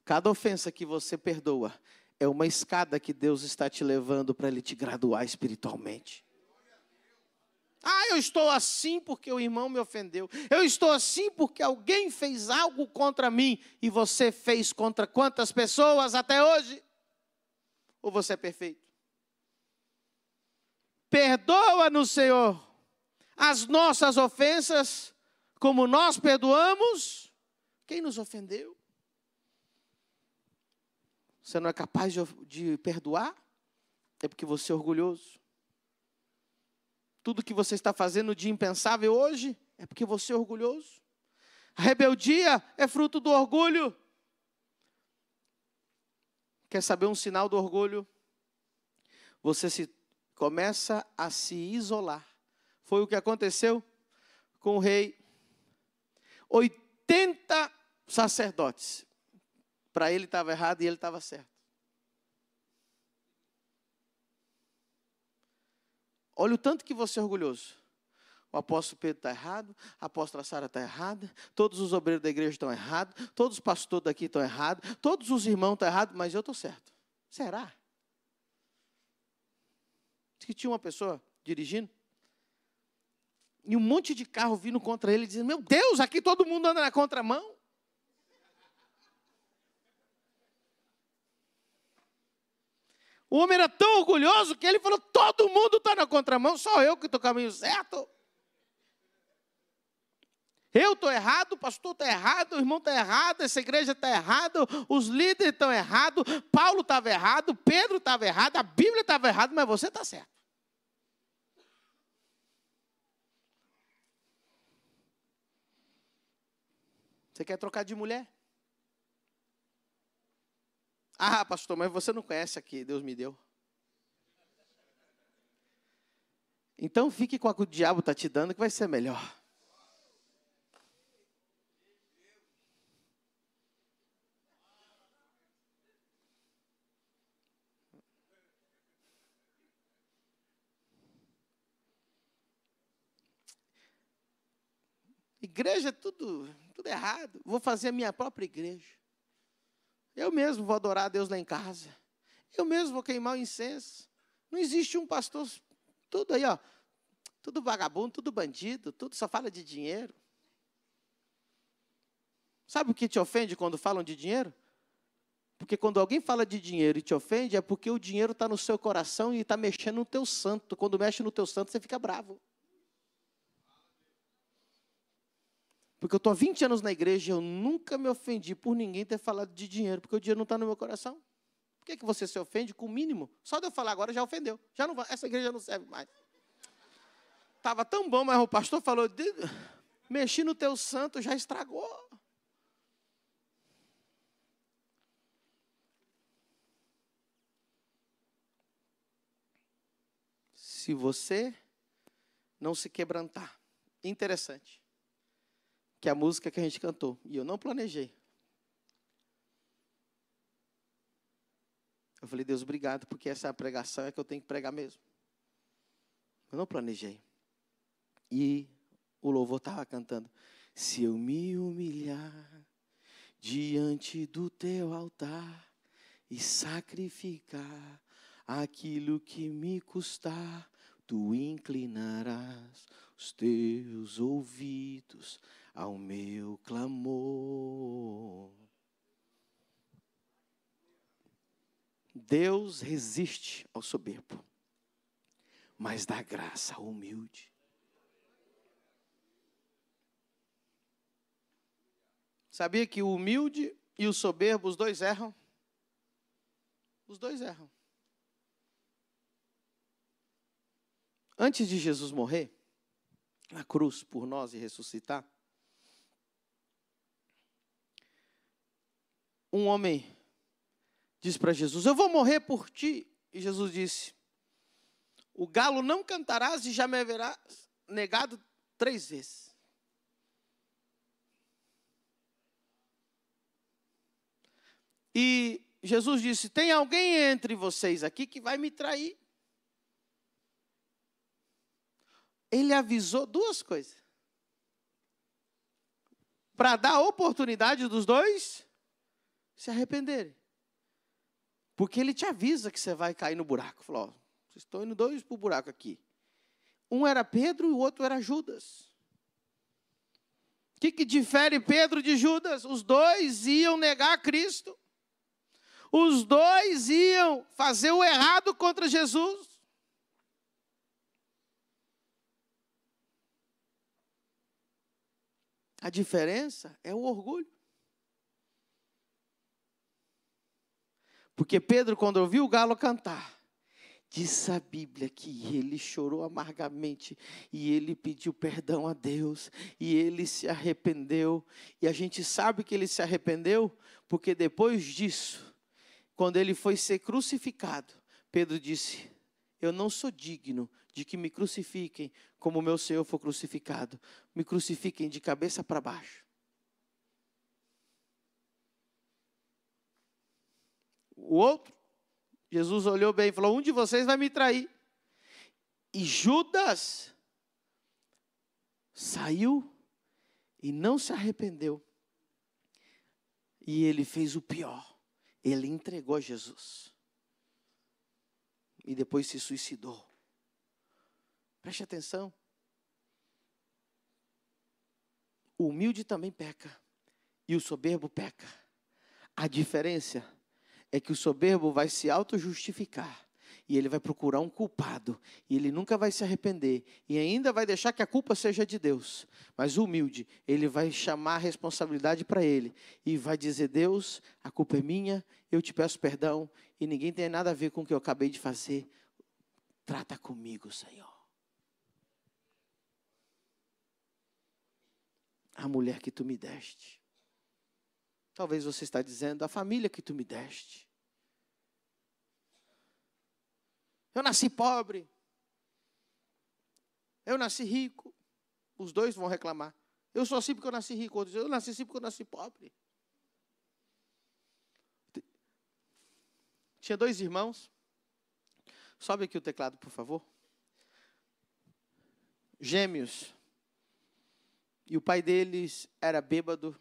Speaker 1: Cada ofensa que você perdoa é uma escada que Deus está te levando para Ele te graduar espiritualmente. Eu estou assim porque o irmão me ofendeu. Eu estou assim porque alguém fez algo contra mim. E você fez contra quantas pessoas até hoje? Ou você é perfeito? Perdoa-nos, Senhor, as nossas ofensas, como nós perdoamos quem nos ofendeu. Você não é capaz de perdoar? É porque você é orgulhoso. Tudo que você está fazendo de impensável hoje é porque você é orgulhoso. A rebeldia é fruto do orgulho. Quer saber um sinal do orgulho? Você começa a se isolar. Foi o que aconteceu com o rei. 80 sacerdotes. Para ele estava errado e ele estava certo. Olha o tanto que você é orgulhoso. O apóstolo Pedro está errado, a apóstola Sara está errada, todos os obreiros da igreja estão errados, todos os pastores daqui estão errados, todos os irmãos estão errados, mas eu estou certo. Será? Diz que tinha uma pessoa dirigindo, e um monte de carro vindo contra ele, dizendo, meu Deus, aqui todo mundo anda na contramão. O homem era tão orgulhoso que ele falou, todo mundo está na contramão, só eu que estou no caminho certo. Eu estou errado, o pastor está errado, o irmão está errado, essa igreja está errada, os líderes estão errados, Paulo estava errado, Pedro estava errado, a Bíblia estava errada, mas você está certo. Você quer trocar de mulher? Ah, pastor, mas você não conhece a que Deus me deu. Então fique com a que o diabo está te dando, que vai ser melhor. Igreja é tudo errado. Vou fazer a minha própria igreja. Eu mesmo vou adorar a Deus lá em casa. Eu mesmo vou queimar o incenso. Não existe um pastor, tudo aí, ó. Tudo vagabundo, tudo bandido, tudo só fala de dinheiro. Sabe o que te ofende quando falam de dinheiro? Porque quando alguém fala de dinheiro e te ofende, é porque o dinheiro está no seu coração e está mexendo no teu santo. Quando mexe no teu santo, você fica bravo. Porque eu estou há 20 anos na igreja e eu nunca me ofendi por ninguém ter falado de dinheiro, porque o dinheiro não está no meu coração. Por que você se ofende com o mínimo? Só de eu falar agora já ofendeu. Já não vai, essa igreja não serve mais. Estava tão bom, mas o pastor falou, mexi no teu santo, já estragou. Se você não se quebrantar. Interessante. Que é a música que a gente cantou. E eu não planejei. Eu falei, Deus, obrigado, porque essa pregação é que eu tenho que pregar mesmo. Eu não planejei. E o louvor estava cantando. Se eu me humilhar diante do teu altar e sacrificar aquilo que me custar, tu inclinarás os teus ouvidos ao meu clamor. Deus resiste ao soberbo, mas dá graça ao humilde. Sabia que o humilde e o soberbo, os dois erram? Os dois erram. Antes de Jesus morrer na cruz por nós e ressuscitar, um homem disse para Jesus, eu vou morrer por ti. E Jesus disse, o galo não cantarás e já me haverás negado 3 vezes. E Jesus disse, tem alguém entre vocês aqui que vai me trair? Ele avisou 2 coisas. Para dar a oportunidade dos dois se arrependerem. Porque ele te avisa que você vai cair no buraco. Falou, ó, vocês estão indo 2 para o buraco aqui. Um era Pedro e o outro era Judas. O que difere Pedro de Judas? Os 2 iam negar Cristo. Os 2 iam fazer o errado contra Jesus. A diferença é o orgulho. Porque Pedro, quando ouviu o galo cantar, diz a Bíblia que ele chorou amargamente e ele pediu perdão a Deus e ele se arrependeu. E a gente sabe que ele se arrependeu porque depois disso, quando ele foi ser crucificado, Pedro disse, eu não sou digno de que me crucifiquem como o meu Senhor foi crucificado. Me crucifiquem de cabeça para baixo. O outro, Jesus olhou bem e falou, um de vocês vai me trair. E Judas saiu e não se arrependeu. E ele fez o pior. Ele entregou a Jesus. E depois se suicidou. Preste atenção. O humilde também peca. E o soberbo peca. A diferença é que o soberbo vai se auto-justificar. E ele vai procurar um culpado. E ele nunca vai se arrepender. E ainda vai deixar que a culpa seja de Deus. Mas o humilde, ele vai chamar a responsabilidade para ele. E vai dizer, Deus, a culpa é minha, eu te peço perdão. E ninguém tem nada a ver com o que eu acabei de fazer. Trata comigo, Senhor. A mulher que tu me deste. Talvez você está dizendo: a família que tu me deste. Eu nasci pobre. Eu nasci rico. Os dois vão reclamar. Eu sou assim porque eu nasci rico. Outros dizem: eu nasci assim porque eu nasci pobre. Tinha 2 irmãos. Sobe aqui o teclado, por favor. Gêmeos. E o pai deles era bêbado.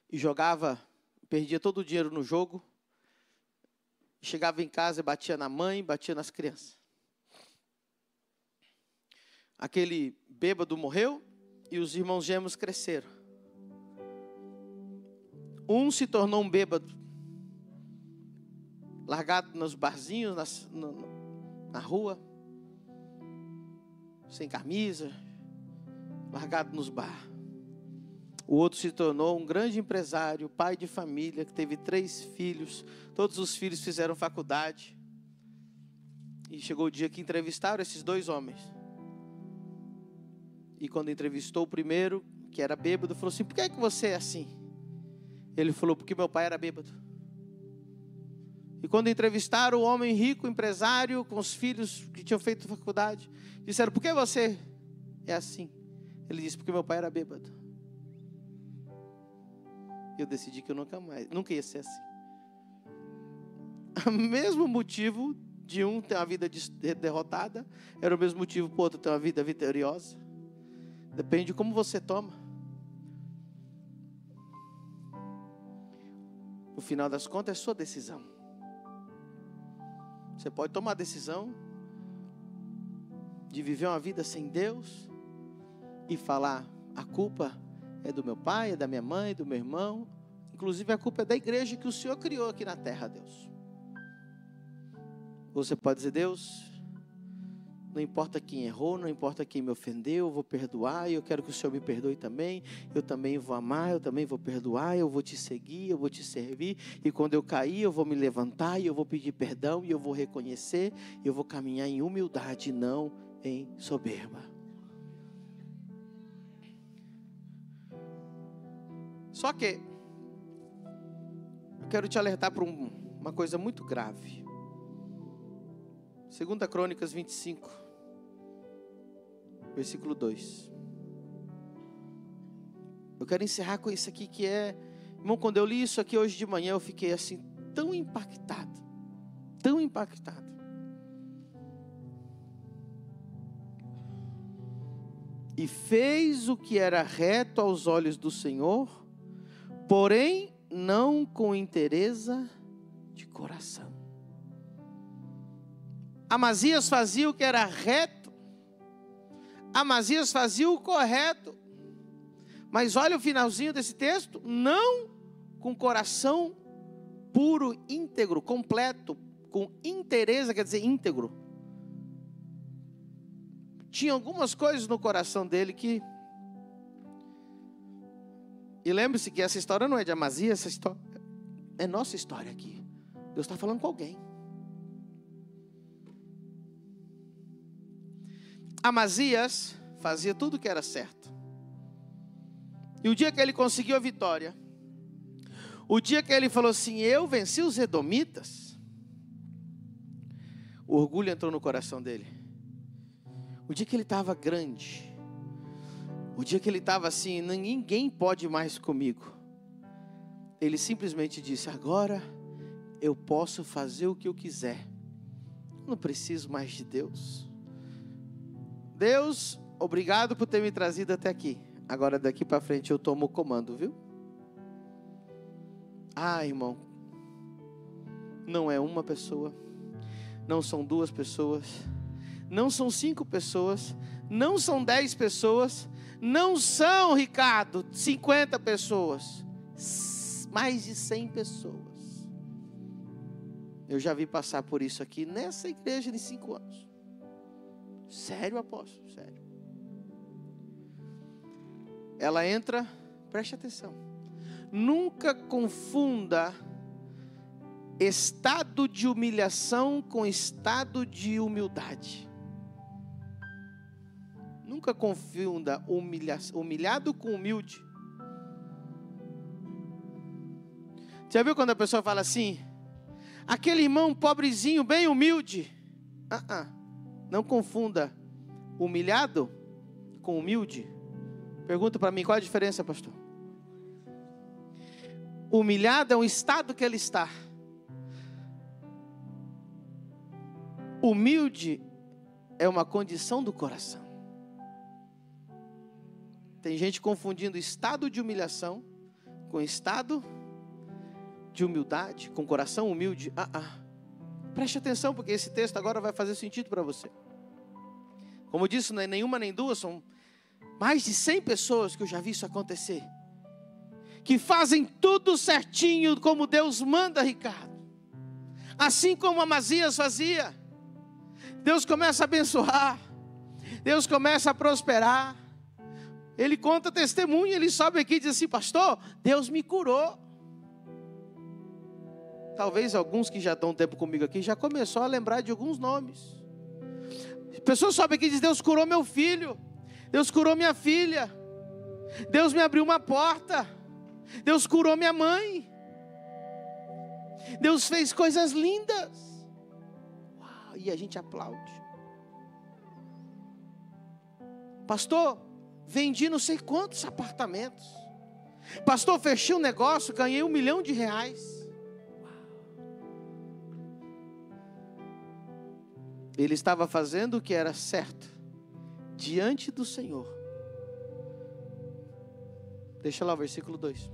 Speaker 1: E jogava, perdia todo o dinheiro no jogo. Chegava em casa e batia na mãe, batia nas crianças. Aquele bêbado morreu e os irmãos gêmeos cresceram. Um se tornou um bêbado, largado nos barzinhos, na rua, sem camisa, largado nos bar. O outro se tornou um grande empresário, pai de família, que teve 3 filhos. Todos os filhos fizeram faculdade. E chegou o dia que entrevistaram esses 2 homens. E quando entrevistou o primeiro, que era bêbado, falou assim: por que é que você é assim? Ele falou: porque meu pai era bêbado. E quando entrevistaram o homem rico, empresário, com os filhos que tinham feito faculdade, disseram: por que você é assim? Ele disse: porque meu pai era bêbado. Eu decidi que eu nunca ia ser assim. O mesmo motivo de um ter uma vida derrotada, era o mesmo motivo para o outro ter uma vida vitoriosa. Depende de como você toma. No final das contas, é sua decisão. Você pode tomar a decisão de viver uma vida sem Deus e falar: a culpa é do meu pai, é da minha mãe, do meu irmão. Inclusive a culpa é da igreja que o Senhor criou aqui na terra, Deus. Você pode dizer: Deus, não importa quem errou, não importa quem me ofendeu, eu vou perdoar, e eu quero que o Senhor me perdoe também. Eu também vou amar, eu também vou perdoar, eu vou te seguir, eu vou te servir. E quando eu cair, eu vou me levantar, e eu vou pedir perdão, e eu vou reconhecer, e eu vou caminhar em humildade, não em soberba. Só que eu quero te alertar para uma coisa muito grave. 2 Crônicas 25, versículo 2. Eu quero encerrar com isso aqui que é... Irmão, quando eu li isso aqui hoje de manhã, eu fiquei assim tão impactado. Tão impactado. E fez o que era reto aos olhos do Senhor, porém não com inteireza de coração. Amazias fazia o que era reto. Amazias fazia o correto. Mas olha o finalzinho desse texto. Não com coração puro, íntegro, completo. Com inteireza, quer dizer íntegro. Tinha algumas coisas no coração dele que... E lembre-se que essa história não é de Amazias, essa história é nossa história aqui. Deus está falando com alguém. Amazias fazia tudo o que era certo. E o dia que ele conseguiu a vitória, o dia que ele falou assim: eu venci os edomitas, o orgulho entrou no coração dele. O dia que ele estava grande, o dia que ele estava assim: ninguém pode mais comigo, ele simplesmente disse: agora eu posso fazer o que eu quiser, não preciso mais de Deus. Deus, obrigado por ter me trazido até aqui. Agora daqui para frente eu tomo o comando, viu? Ah, irmão, não é uma pessoa, não são 2 pessoas, não são 5 pessoas, não são 10 pessoas, não são, Ricardo, 50 pessoas, mais de 100 pessoas. Eu já vi passar por isso aqui nessa igreja de 5 anos. Sério, apóstolo, sério. Ela entra, preste atenção. Nunca confunda estado de humilhação com estado de humildade. Nunca confunda humilhado com humilde. Já viu quando a pessoa fala assim? Aquele irmão pobrezinho, bem humilde. Não confunda humilhado com humilde. Pergunta para mim, qual a diferença, pastor? Humilhado é um estado que ele está. Humilde é uma condição do coração. Tem gente confundindo estado de humilhação com estado de humildade, com coração humilde. Preste atenção, porque esse texto agora vai fazer sentido para você. Como eu disse, não é nenhuma nem duas, são mais de 100 pessoas que eu já vi isso acontecer. Que fazem tudo certinho como Deus manda, Ricardo. Assim como Amazias fazia. Deus começa a abençoar. Deus começa a prosperar. Ele conta testemunho, ele sobe aqui e diz assim: pastor, Deus me curou. Talvez alguns que já estão um tempo comigo aqui já começou a lembrar de alguns nomes. A pessoa sobe aqui e diz: Deus curou meu filho, Deus curou minha filha, Deus me abriu uma porta, Deus curou minha mãe, Deus fez coisas lindas. Uau, e a gente aplaude. Pastor, vendi não sei quantos apartamentos. Pastor, fechei um negócio, ganhei R$1 milhão. Ele estava fazendo o que era certo diante do Senhor. Deixa lá o versículo 2.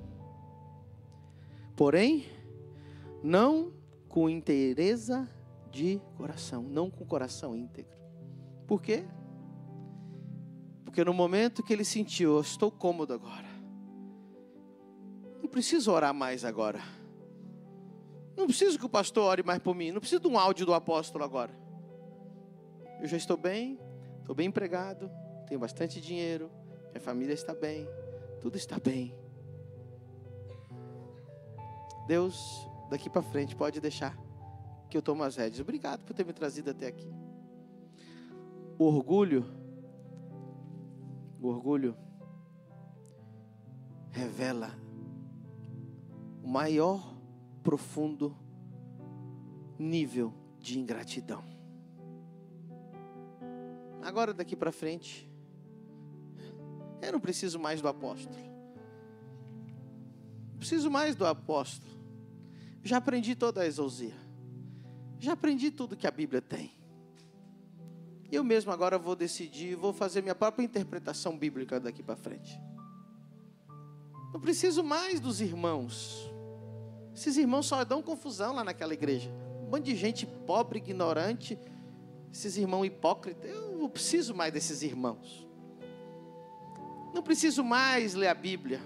Speaker 1: Porém, não com inteireza de coração, não com coração íntegro. Por quê? Porque no momento que ele sentiu: eu estou cômodo agora, não preciso orar mais agora, não preciso que o pastor ore mais por mim, não preciso de um áudio do apóstolo agora. Eu já estou bem empregado, tenho bastante dinheiro, minha família está bem, tudo está bem. Deus, daqui para frente, pode deixar que eu tomo as rédeas. Obrigado por ter me trazido até aqui. O orgulho revela o maior, profundo nível de ingratidão. Agora daqui para frente, eu não preciso mais do apóstolo. Não preciso mais do apóstolo. Já aprendi toda a exousia. Já aprendi tudo que a Bíblia tem. Eu mesmo agora vou decidir, vou fazer minha própria interpretação bíblica daqui para frente. Não preciso mais dos irmãos. Esses irmãos só dão confusão lá naquela igreja. Um monte de gente pobre, ignorante. Esses irmãos hipócritas. Eu não preciso mais desses irmãos. Não preciso mais ler a Bíblia.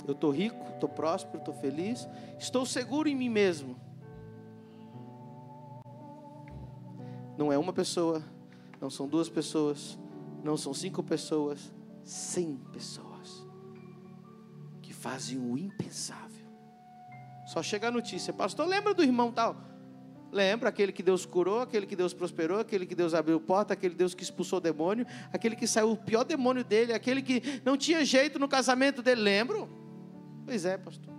Speaker 1: Eu estou rico, estou próspero, estou feliz. Estou seguro em mim mesmo. Não é uma pessoa, não são 2 pessoas, não são 5 pessoas, 100 pessoas que fazem o impensável. Só chega a notícia: pastor, lembra do irmão tal? Lembra, aquele que Deus curou, aquele que Deus prosperou, aquele que Deus abriu porta, aquele Deus que expulsou o demônio, aquele que saiu o pior demônio dele, aquele que não tinha jeito no casamento dele. Lembro? Pois é, pastor.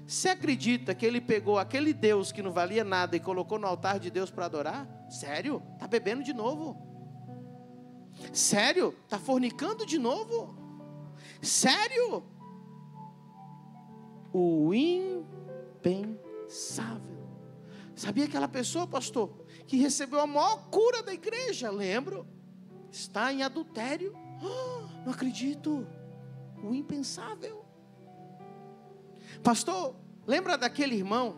Speaker 1: Você acredita que ele pegou aquele Deus que não valia nada e colocou no altar de Deus para adorar? Sério? Está bebendo de novo? Sério? Está fornicando de novo? Sério? O impensável. Sabia aquela pessoa, pastor, que recebeu a maior cura da igreja? Lembro. Está em adultério. Não acredito. O impensável. Pastor, lembra daquele irmão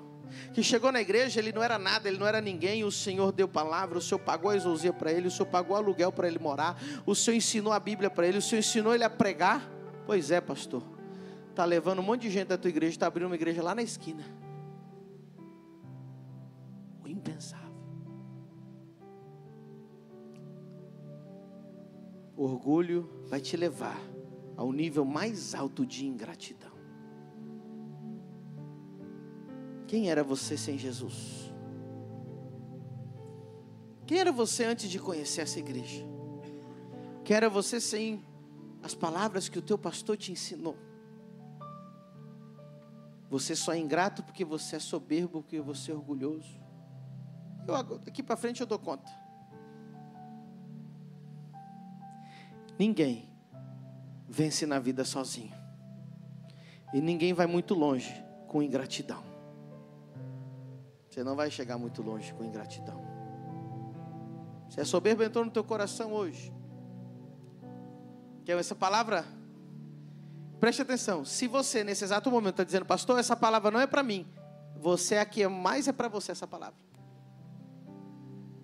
Speaker 1: que chegou na igreja? Ele não era nada, ele não era ninguém. O Senhor deu palavra, o Senhor pagou a exousia para ele, o Senhor pagou aluguel para ele morar, o Senhor ensinou a Bíblia para ele, o Senhor ensinou ele a pregar. Pois é, pastor, está levando um monte de gente da tua igreja, está abrindo uma igreja lá na esquina. O impensável. O orgulho vai te levar ao nível mais alto de ingratidão. Quem era você sem Jesus? Quem era você antes de conhecer essa igreja? Quem era você sem as palavras que o teu pastor te ensinou? Você só é ingrato porque você é soberbo, porque você é orgulhoso. Daqui para frente eu dou conta. Ninguém vence na vida sozinho. E ninguém vai muito longe com ingratidão. Você não vai chegar muito longe com ingratidão. Se a soberba entrou no teu coração hoje, que é essa palavra, preste atenção. Se você nesse exato momento está dizendo, pastor, essa palavra não é para mim, você aqui mais é para você essa palavra.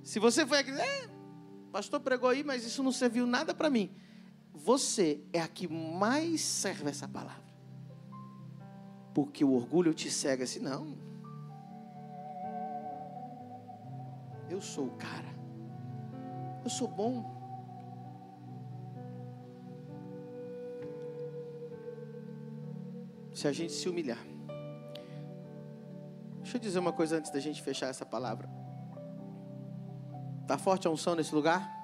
Speaker 1: Se você foi aqui, pastor pregou aí, mas isso não serviu nada para mim, você é a que mais serve essa palavra. Porque o orgulho te cega assim, não. Eu sou o cara. Eu sou bom. Se a gente se humilhar. Deixa eu dizer uma coisa antes da gente fechar essa palavra. Está forte a unção nesse lugar?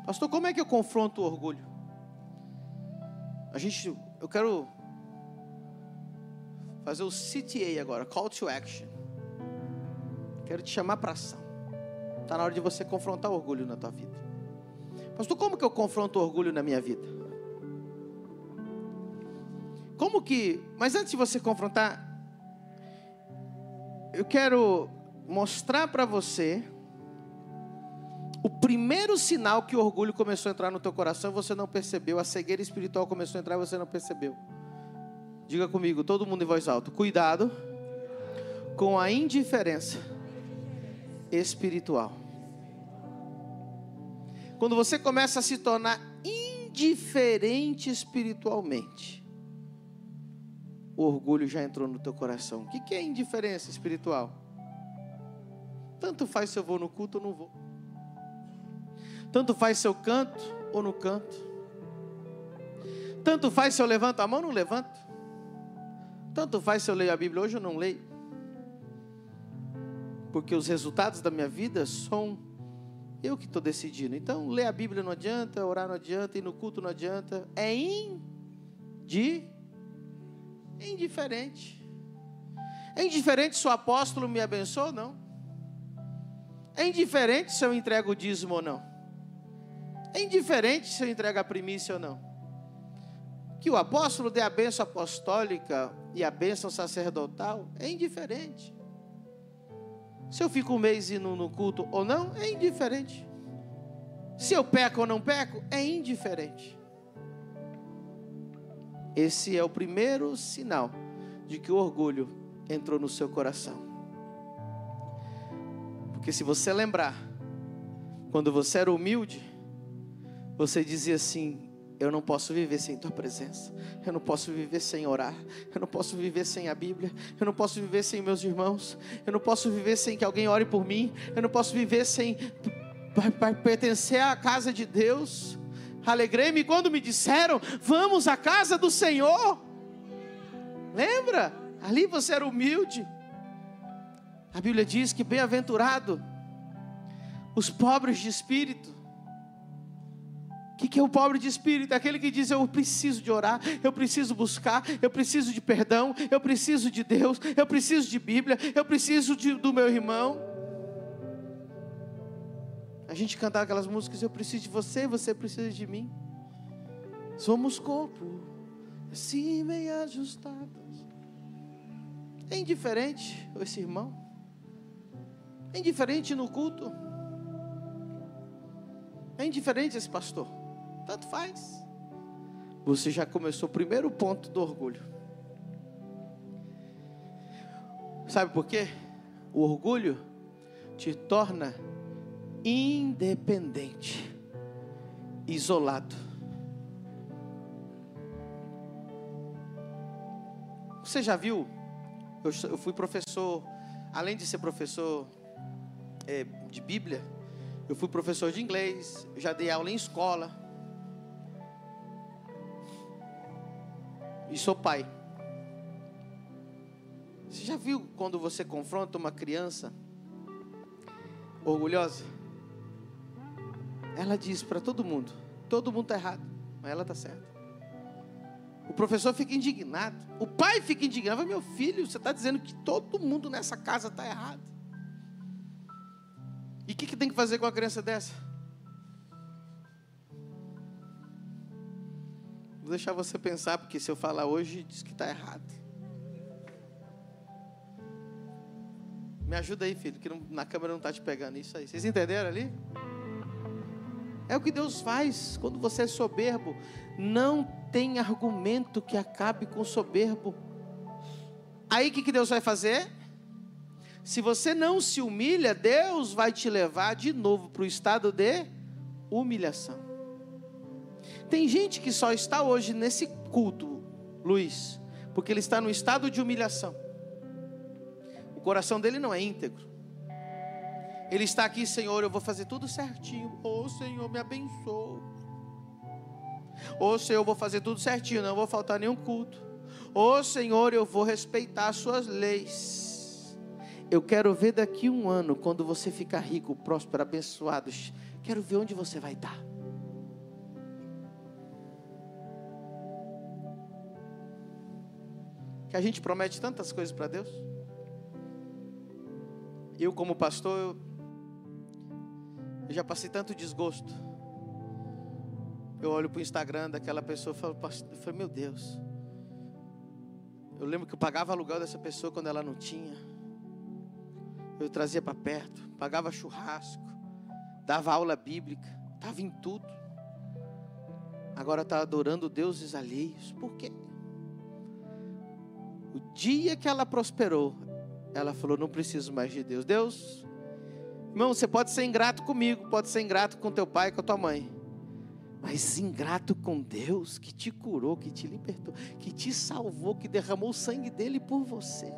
Speaker 1: Pastor, como é que eu confronto o orgulho? Eu quero fazer o CTA agora, Call to Action. Quero te chamar para ação. Está na hora de você confrontar o orgulho na tua vida. Pastor, como que eu confronto o orgulho na minha vida? Mas antes de você confrontar, eu quero mostrar para você o primeiro sinal que o orgulho começou a entrar no teu coração, você não percebeu. A cegueira espiritual começou a entrar e você não percebeu. Diga comigo, todo mundo em voz alta. Cuidado com a indiferença espiritual. Quando você começa a se tornar indiferente espiritualmente, o orgulho já entrou no teu coração. O que é indiferença espiritual? Tanto faz se eu vou no culto ou não vou. Tanto faz se eu canto ou não canto. Tanto faz se eu levanto a mão ou não levanto. Tanto faz se eu leio a Bíblia hoje ou não leio. Porque os resultados da minha vida são eu que estou decidindo. Então, ler a Bíblia não adianta, orar não adianta, ir no culto não adianta. É indiferente. É indiferente se o apóstolo me abençoa ou não. É indiferente se eu entrego o dízimo ou não. É indiferente se eu entrego a primícia ou não. Que o apóstolo dê a bênção apostólica e a bênção sacerdotal, é indiferente. Se eu fico um mês indo no culto ou não, é indiferente. Se eu peco ou não peco, é indiferente. Esse é o primeiro sinal de que o orgulho entrou no seu coração. Porque se você lembrar, quando você era humilde, você dizia assim, eu não posso viver sem tua presença, eu não posso viver sem orar, eu não posso viver sem a Bíblia, eu não posso viver sem meus irmãos, eu não posso viver sem que alguém ore por mim, eu não posso viver sem pertencer à casa de Deus. Alegrei-me quando me disseram, vamos à casa do Senhor. Lembra? Ali você era humilde. A Bíblia diz que bem-aventurado os pobres de espírito. O que é o pobre de espírito? Aquele que diz, eu preciso de orar, eu preciso buscar, eu preciso de perdão, eu preciso de Deus, eu preciso de Bíblia, eu preciso do meu irmão. A gente cantava aquelas músicas, eu preciso de você, você precisa de mim. Somos corpo, assim bem ajustados. É indiferente esse irmão. É indiferente no culto. É indiferente esse pastor. Tanto faz. Você já começou o primeiro ponto do orgulho. Sabe por quê? O orgulho te torna independente, isolado. Você já viu? Eu fui professor, além de ser professor de Bíblia, eu fui professor de inglês, eu já dei aula em escola. E sou pai. Você já viu quando você confronta uma criança orgulhosa? Ela diz para todo mundo está errado, mas ela está certa. O professor fica indignado. O pai fica indignado. Meu filho, você está dizendo que todo mundo nessa casa está errado. E o que tem que fazer com uma criança dessa? Vou deixar você pensar, porque se eu falar hoje, diz que está errado. Me ajuda aí, filho, que na câmera não está te pegando. Isso aí. Vocês entenderam ali? É o que Deus faz quando você é soberbo. Não tem argumento que acabe com o soberbo. Aí o que Deus vai fazer? Se você não se humilha, Deus vai te levar de novo para o estado de humilhação. Tem gente que só está hoje nesse culto, Luiz, porque ele está no estado de humilhação. O coração dele não é íntegro. Ele está aqui, Senhor, eu vou fazer tudo certinho. Oh, Senhor, me abençoe. Oh, Senhor, eu vou fazer tudo certinho, não vou faltar nenhum culto. Oh, Senhor, eu vou respeitar as suas leis. Eu quero ver daqui 1 ano, quando você ficar rico, próspero, abençoado. Quero ver onde você vai estar. Que a gente promete tantas coisas para Deus. Eu, como pastor, eu já passei tanto desgosto. Eu olho para o Instagram daquela pessoa e falo, meu Deus. Eu lembro que eu pagava aluguel dessa pessoa quando ela não tinha. Eu trazia para perto, pagava churrasco, dava aula bíblica, estava em tudo. Agora está adorando deuses alheios. Por quê? O dia que ela prosperou, ela falou, não preciso mais de Deus. Deus, irmão, você pode ser ingrato comigo, pode ser ingrato com teu pai, com a tua mãe. Mas ingrato com Deus, que te curou, que te libertou, que te salvou, que derramou o sangue dele por você.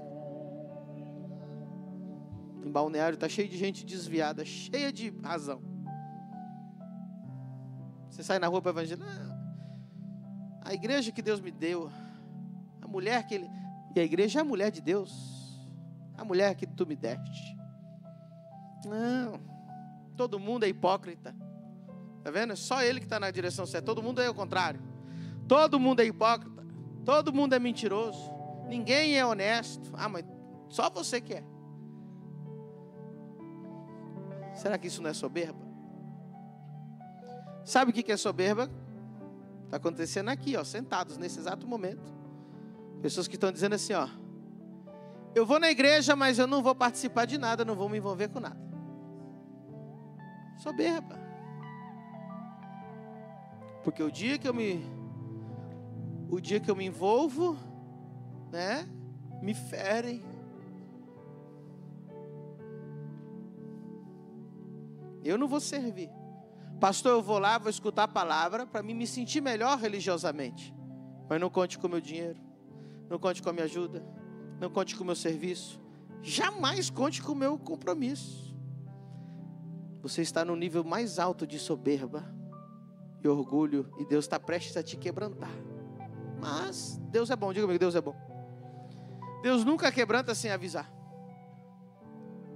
Speaker 1: Em Balneário está cheio de gente desviada, cheia de razão. Você sai na rua para evangelizar. A igreja que Deus me deu, a mulher que ele... E a igreja é a mulher de Deus, a mulher que tu me deste. Não, todo mundo é hipócrita. Está vendo? É só ele que está na direção certa. Todo mundo é o contrário. Todo mundo é hipócrita. Todo mundo é mentiroso. Ninguém é honesto. Ah, mas só você que é. Será que isso não é soberba? Sabe o que é soberba? Está acontecendo aqui, ó, sentados nesse exato momento. Pessoas que estão dizendo assim, ó, eu vou na igreja, mas eu não vou participar de nada, não vou me envolver com nada. Soberba. Porque o dia que eu me envolvo, né, me ferem. Eu não vou servir. Pastor, eu vou lá, vou escutar a palavra para mim me sentir melhor religiosamente. Mas não conte com o meu dinheiro. Não conte com a minha ajuda. Não conte com o meu serviço. Jamais conte com o meu compromisso. Você está no nível mais alto de soberba e orgulho. E Deus está prestes a te quebrantar. Mas Deus é bom. Diga comigo, Deus é bom. Deus nunca quebranta sem avisar.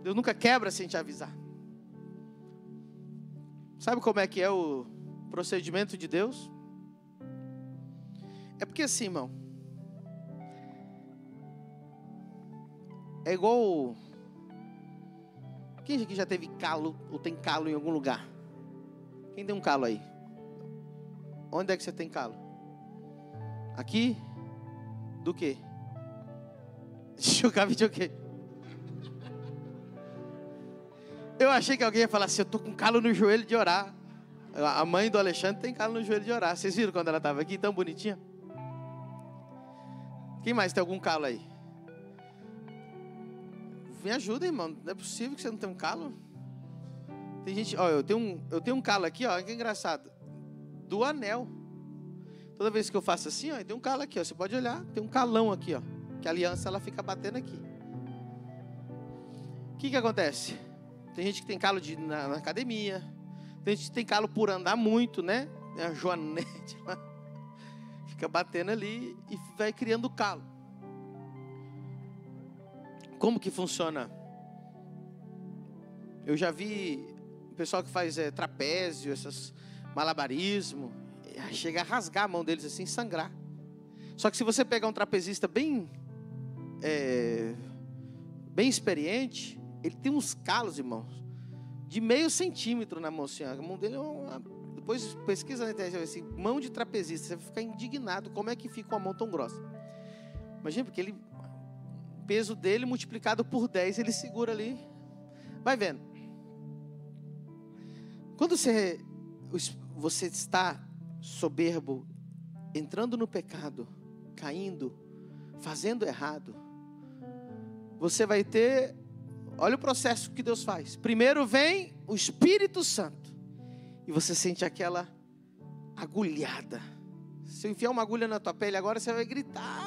Speaker 1: Deus nunca quebra sem te avisar. Sabe como é que é o procedimento de Deus? É porque assim, irmão, é igual... Quem aqui já teve calo ou tem calo em algum lugar? Quem tem um calo aí? Onde é que você tem calo? Aqui? Do quê? Jogar videogame. Eu achei que alguém ia falar assim, eu tô com calo no joelho de orar. A mãe do Alexandre tem calo no joelho de orar. Vocês viram quando ela estava aqui, tão bonitinha? Quem mais tem algum calo aí? Me ajuda, irmão. Não é possível que você não tenha um calo. Tem gente, ó, eu tenho um calo aqui, ó, que engraçado. Do anel. Toda vez que eu faço assim, ó, tem um calo aqui, ó. Você pode olhar, tem um calão aqui, ó. Que a aliança ela fica batendo aqui. O que acontece? Tem gente que tem calo na academia. Tem gente que tem calo por andar muito, né? É a joanete lá. Fica batendo ali e vai criando calo. Como que funciona? Eu já vi o pessoal que faz trapézio, malabarismo, chega a rasgar a mão deles assim, sangrar. Só que se você pegar um trapezista bem experiente, ele tem uns calos, irmãos, de meio centímetro na mão, assim. A mão dele depois pesquisa na internet, assim, mão de trapezista, você vai ficar indignado como é que fica uma mão tão grossa. Imagina, porque o peso dele multiplicado por 10, ele segura ali. Vai vendo. Quando você está soberbo, entrando no pecado, caindo, fazendo errado, você vai ter, olha o processo que Deus faz. Primeiro vem o Espírito Santo, e você sente aquela agulhada. Se eu enfiar uma agulha na tua pele agora, você vai gritar.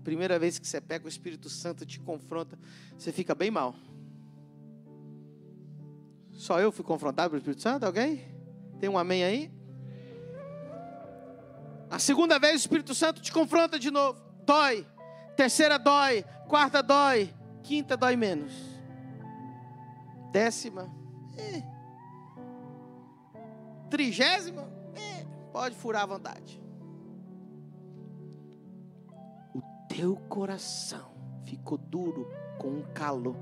Speaker 1: Primeira vez que você pega o Espírito Santo, te confronta, você fica bem mal. Só eu fui confrontado pelo Espírito Santo? Alguém? Tem um amém aí? A segunda vez o Espírito Santo te confronta de novo. Dói. Terceira dói. Quarta dói. Quinta dói menos. Décima. 30ª. Pode furar à vontade. O teu coração ficou duro com um calor.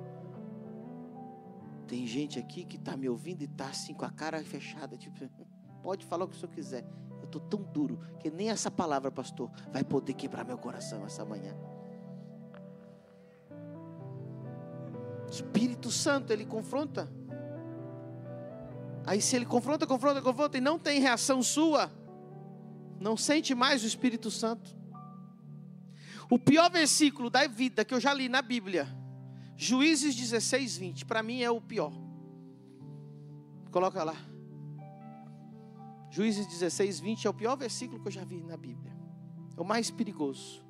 Speaker 1: Tem gente aqui que está me ouvindo e está assim com a cara fechada, tipo, pode falar o que o senhor quiser. Eu estou tão duro que nem essa palavra, pastor, vai poder quebrar meu coração essa manhã. Espírito Santo, ele confronta. Aí se ele confronta e não tem reação sua, não sente mais o Espírito Santo. O pior versículo da vida que eu já li na Bíblia, Juízes 16, 20, para mim é o pior. Coloca lá. Juízes 16, 20 é o pior versículo que eu já vi na Bíblia. É o mais perigoso.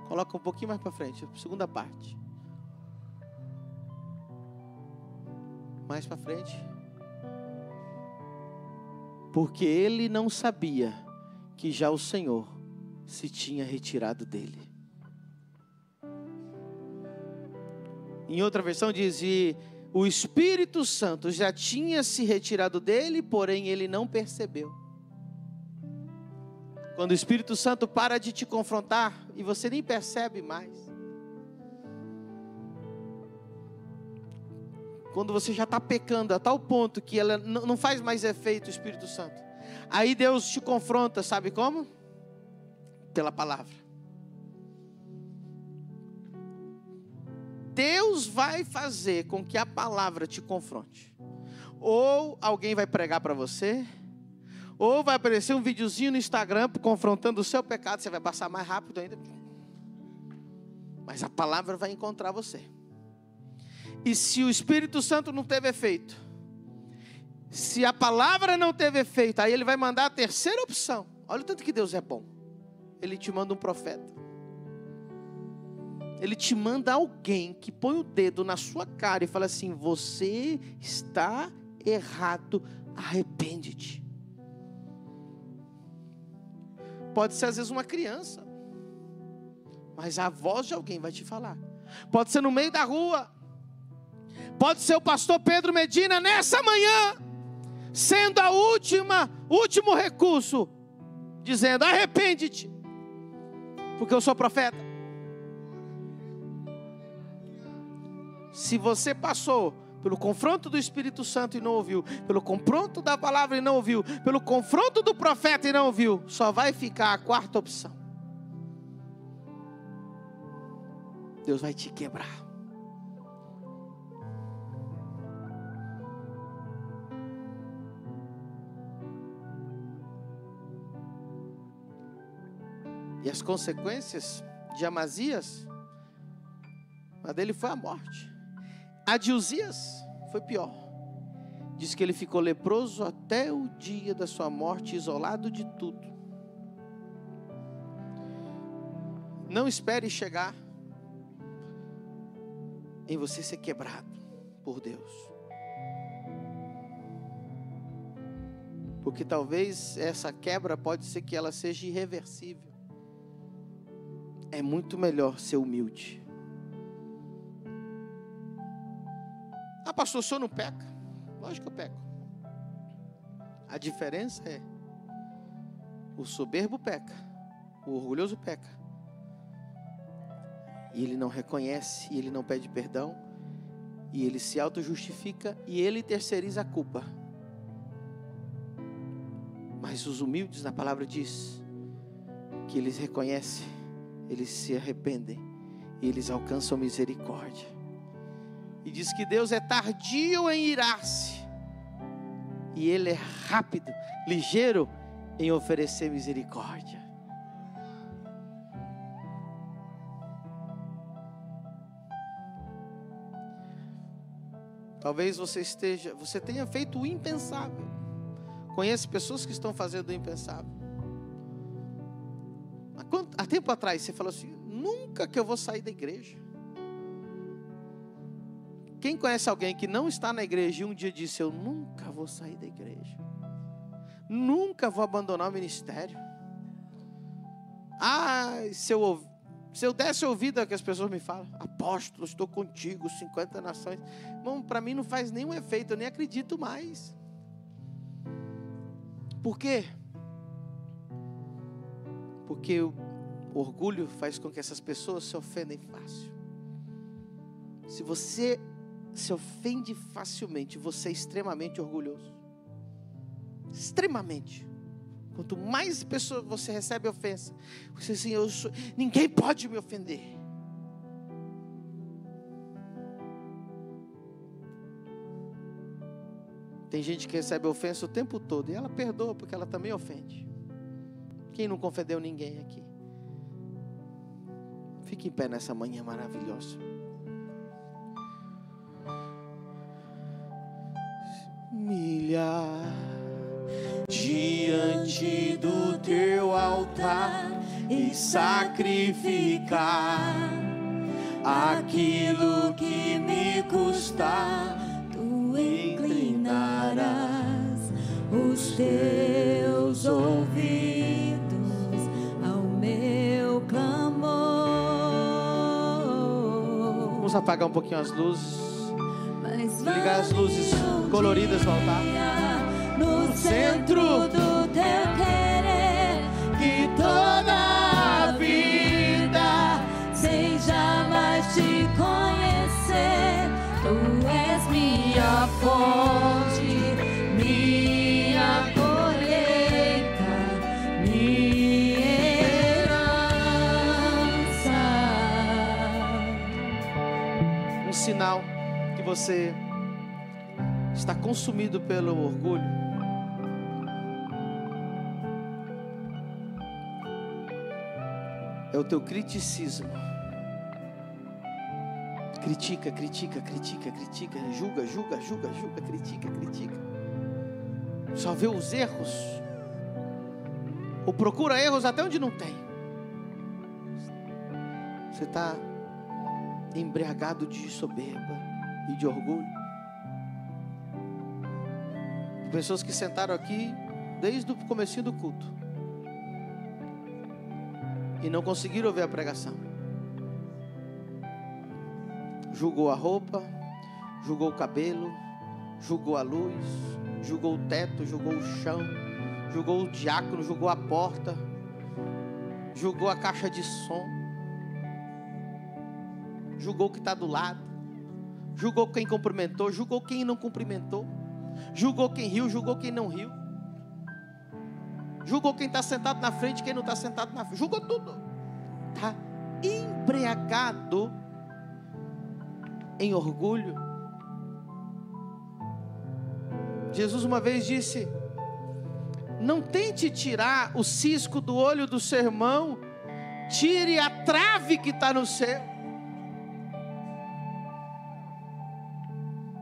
Speaker 1: Coloca um pouquinho mais para frente, segunda parte. Mais para frente. Porque ele não sabia que já o Senhor se tinha retirado dele. Em outra versão diz, e o Espírito Santo já tinha se retirado dele, porém ele não percebeu. Quando o Espírito Santo para de te confrontar e você nem percebe mais. Quando você já está pecando a tal ponto que ela não faz mais efeito, o Espírito Santo. Aí Deus te confronta, sabe como? Pela palavra. Deus vai fazer com que a palavra te confronte. Ou alguém vai pregar para você, ou vai aparecer um videozinho no Instagram confrontando o seu pecado, você vai passar mais rápido ainda. Mas a palavra vai encontrar você. E se o Espírito Santo não teve efeito, se a palavra não teve efeito, aí ele vai mandar a terceira opção. Olha o tanto que Deus é bom. Ele te manda um profeta. Ele te manda alguém que põe o dedo na sua cara e fala assim, você está errado, arrepende-te. Pode ser às vezes uma criança, mas a voz de alguém vai te falar. Pode ser no meio da rua. Pode ser o pastor Pedro Medina nessa manhã, sendo último recurso, dizendo, arrepende-te, porque eu sou profeta. Se você passou pelo confronto do Espírito Santo e não ouviu, pelo confronto da palavra e não ouviu, pelo confronto do profeta e não ouviu, só vai ficar a quarta opção. Deus vai te quebrar. E as consequências de Amazias, a dele foi a morte. A de Uzias foi pior. Diz que ele ficou leproso até o dia da sua morte, isolado de tudo. Não espere chegar em você ser quebrado por Deus. Porque talvez essa quebra pode ser que ela seja irreversível. É muito melhor ser humilde. Ah, pastor, o senhor não peca? Lógico que eu peco. A diferença é: o soberbo peca, o orgulhoso peca, e ele não reconhece, e ele não pede perdão, e ele se auto-justifica, e ele terceiriza a culpa. Mas os humildes, na palavra diz, que eles reconhecem, eles se arrependem, e eles alcançam misericórdia. E diz que Deus é tardio em irar-se, e Ele é rápido, ligeiro em oferecer misericórdia. Talvez você tenha feito o impensável. Conhece pessoas que estão fazendo o impensável. Há tempo atrás você falou assim: nunca que eu vou sair da igreja. Quem conhece alguém que não está na igreja e um dia disse: eu nunca vou sair da igreja, nunca vou abandonar o ministério? Se eu desse ouvido ao que as pessoas me falam: apóstolo, estou contigo, 50 nações. Bom, para mim não faz nenhum efeito, eu nem acredito mais. Por quê? Porque o orgulho faz com que essas pessoas se ofendem fácil. Se você se ofende facilmente, você é extremamente orgulhoso. Extremamente. Quanto mais pessoas você recebe ofensa, você assim: ninguém pode me ofender. Tem gente que recebe ofensa o tempo todo e ela perdoa porque ela também ofende. Quem nunca ofendeu ninguém aqui? Fique em pé nessa manhã maravilhosa. Milhar diante do teu altar e sacrificar aquilo que me custar. Tu inclinarás os teus ouvidos ao meu clamor. Vamos apagar um pouquinho as luzes, ligar as luzes coloridas no altar. No centro do teu querer, que toda a vida seja mais te conhecer. Tu és minha fonte, minha colheita, minha herança. Um sinal que você está consumido pelo orgulho é o teu criticismo. Critica, julga, critica. Só vê os erros, ou procura erros até onde não tem. Você está embriagado de soberba e de orgulho. Pessoas que sentaram aqui desde o comecinho do culto e não conseguiram ouvir a pregação. Julgou a roupa, julgou o cabelo, julgou a luz, julgou o teto, julgou o chão, julgou o diácono, julgou a porta, julgou a caixa de som, julgou o que está do lado, julgou quem cumprimentou, julgou quem não cumprimentou, julgou quem riu, julgou quem não riu, julgou quem está sentado na frente, quem não está sentado na frente, julgou tudo. Está embriagado em orgulho. Jesus uma vez disse: não tente tirar o cisco do olho do seu irmão, tire a trave que está no seu.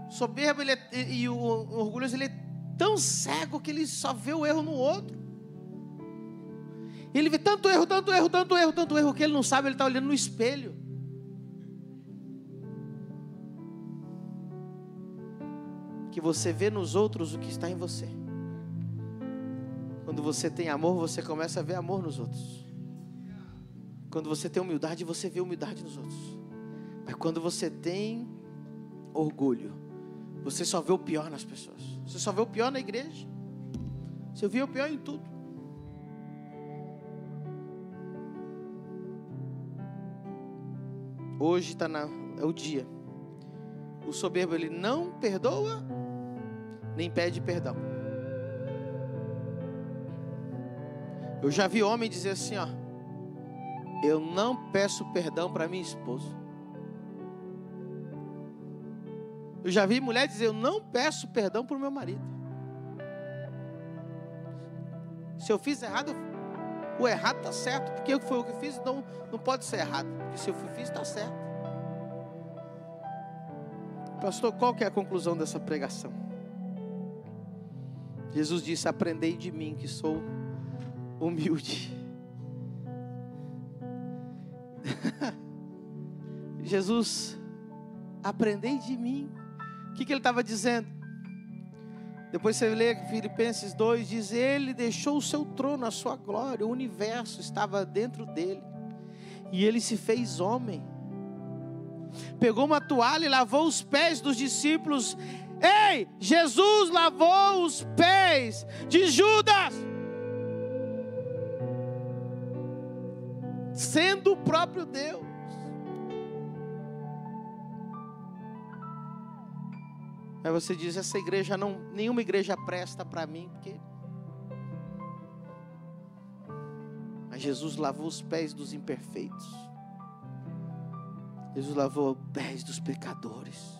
Speaker 1: Soberbo e o orgulhoso, ele é tão cego que ele só vê o erro no outro. Ele vê tanto erro, que ele não sabe, ele está olhando no espelho. Que você vê nos outros o que está em você. Quando você tem amor, você começa a ver amor nos outros. Quando você tem humildade, você vê humildade nos outros. Mas quando você tem orgulho, você só vê o pior nas pessoas. Você só vê o pior na igreja. Você viu o pior em tudo. Hoje é o dia. O soberbo, ele não perdoa, nem pede perdão. Eu já vi homem dizer assim, ó: eu não peço perdão para minha esposa. Eu já vi mulher dizer: eu não peço perdão para o meu marido. Se eu fiz errado, o errado está certo, porque foi o que fiz, então não pode ser errado, porque se eu fiz, está certo. Pastor, qual que é a conclusão dessa pregação? Jesus disse: aprendei de mim, que sou humilde. Jesus, aprendei de mim. O que ele estava dizendo? Depois você lê Filipenses 2, diz: ele deixou o seu trono, a sua glória, o universo estava dentro dele, e ele se fez homem, pegou uma toalha e lavou os pés dos discípulos. Ei, Jesus lavou os pés de Judas, sendo o próprio Deus. Aí você diz: essa igreja nenhuma igreja presta para mim, porque... Mas Jesus lavou os pés dos imperfeitos. Jesus lavou os pés dos pecadores.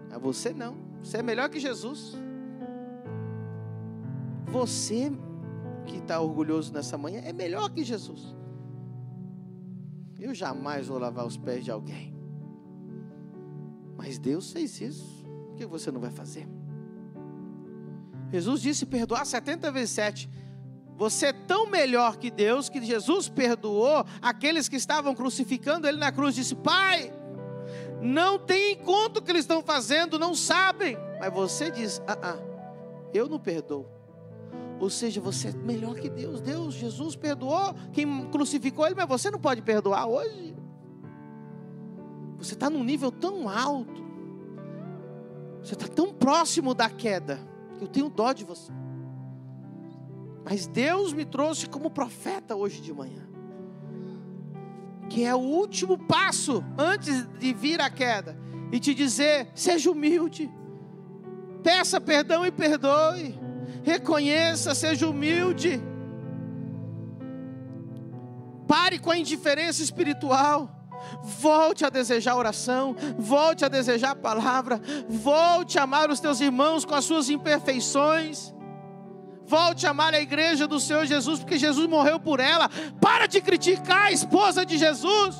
Speaker 1: Mas você não, você é melhor que Jesus. Você que está orgulhoso nessa manhã é melhor que Jesus. Eu jamais vou lavar os pés de alguém, mas Deus fez isso. Por que você não vai fazer? Jesus disse perdoar 70 vezes 7. Você é tão melhor que Deus, que Jesus perdoou aqueles que estavam crucificando Ele na cruz. Disse: Pai, não tem em conta o que eles estão fazendo, não sabem. Mas você diz: eu não perdoo. Ou seja, você é melhor que Deus. Jesus perdoou quem crucificou Ele, mas você não pode perdoar hoje. Você está num nível tão alto, você está tão próximo da queda, que eu tenho dó de você. Mas Deus me trouxe como profeta hoje de manhã, que é o último passo antes de vir a queda, e te dizer: seja humilde, peça perdão e perdoe, reconheça, seja humilde, pare com a indiferença espiritual. Volte a desejar oração, volte a desejar a palavra, volte a amar os teus irmãos com as suas imperfeições, volte a amar a igreja do Senhor Jesus, porque Jesus morreu por ela. Para de criticar a esposa de Jesus.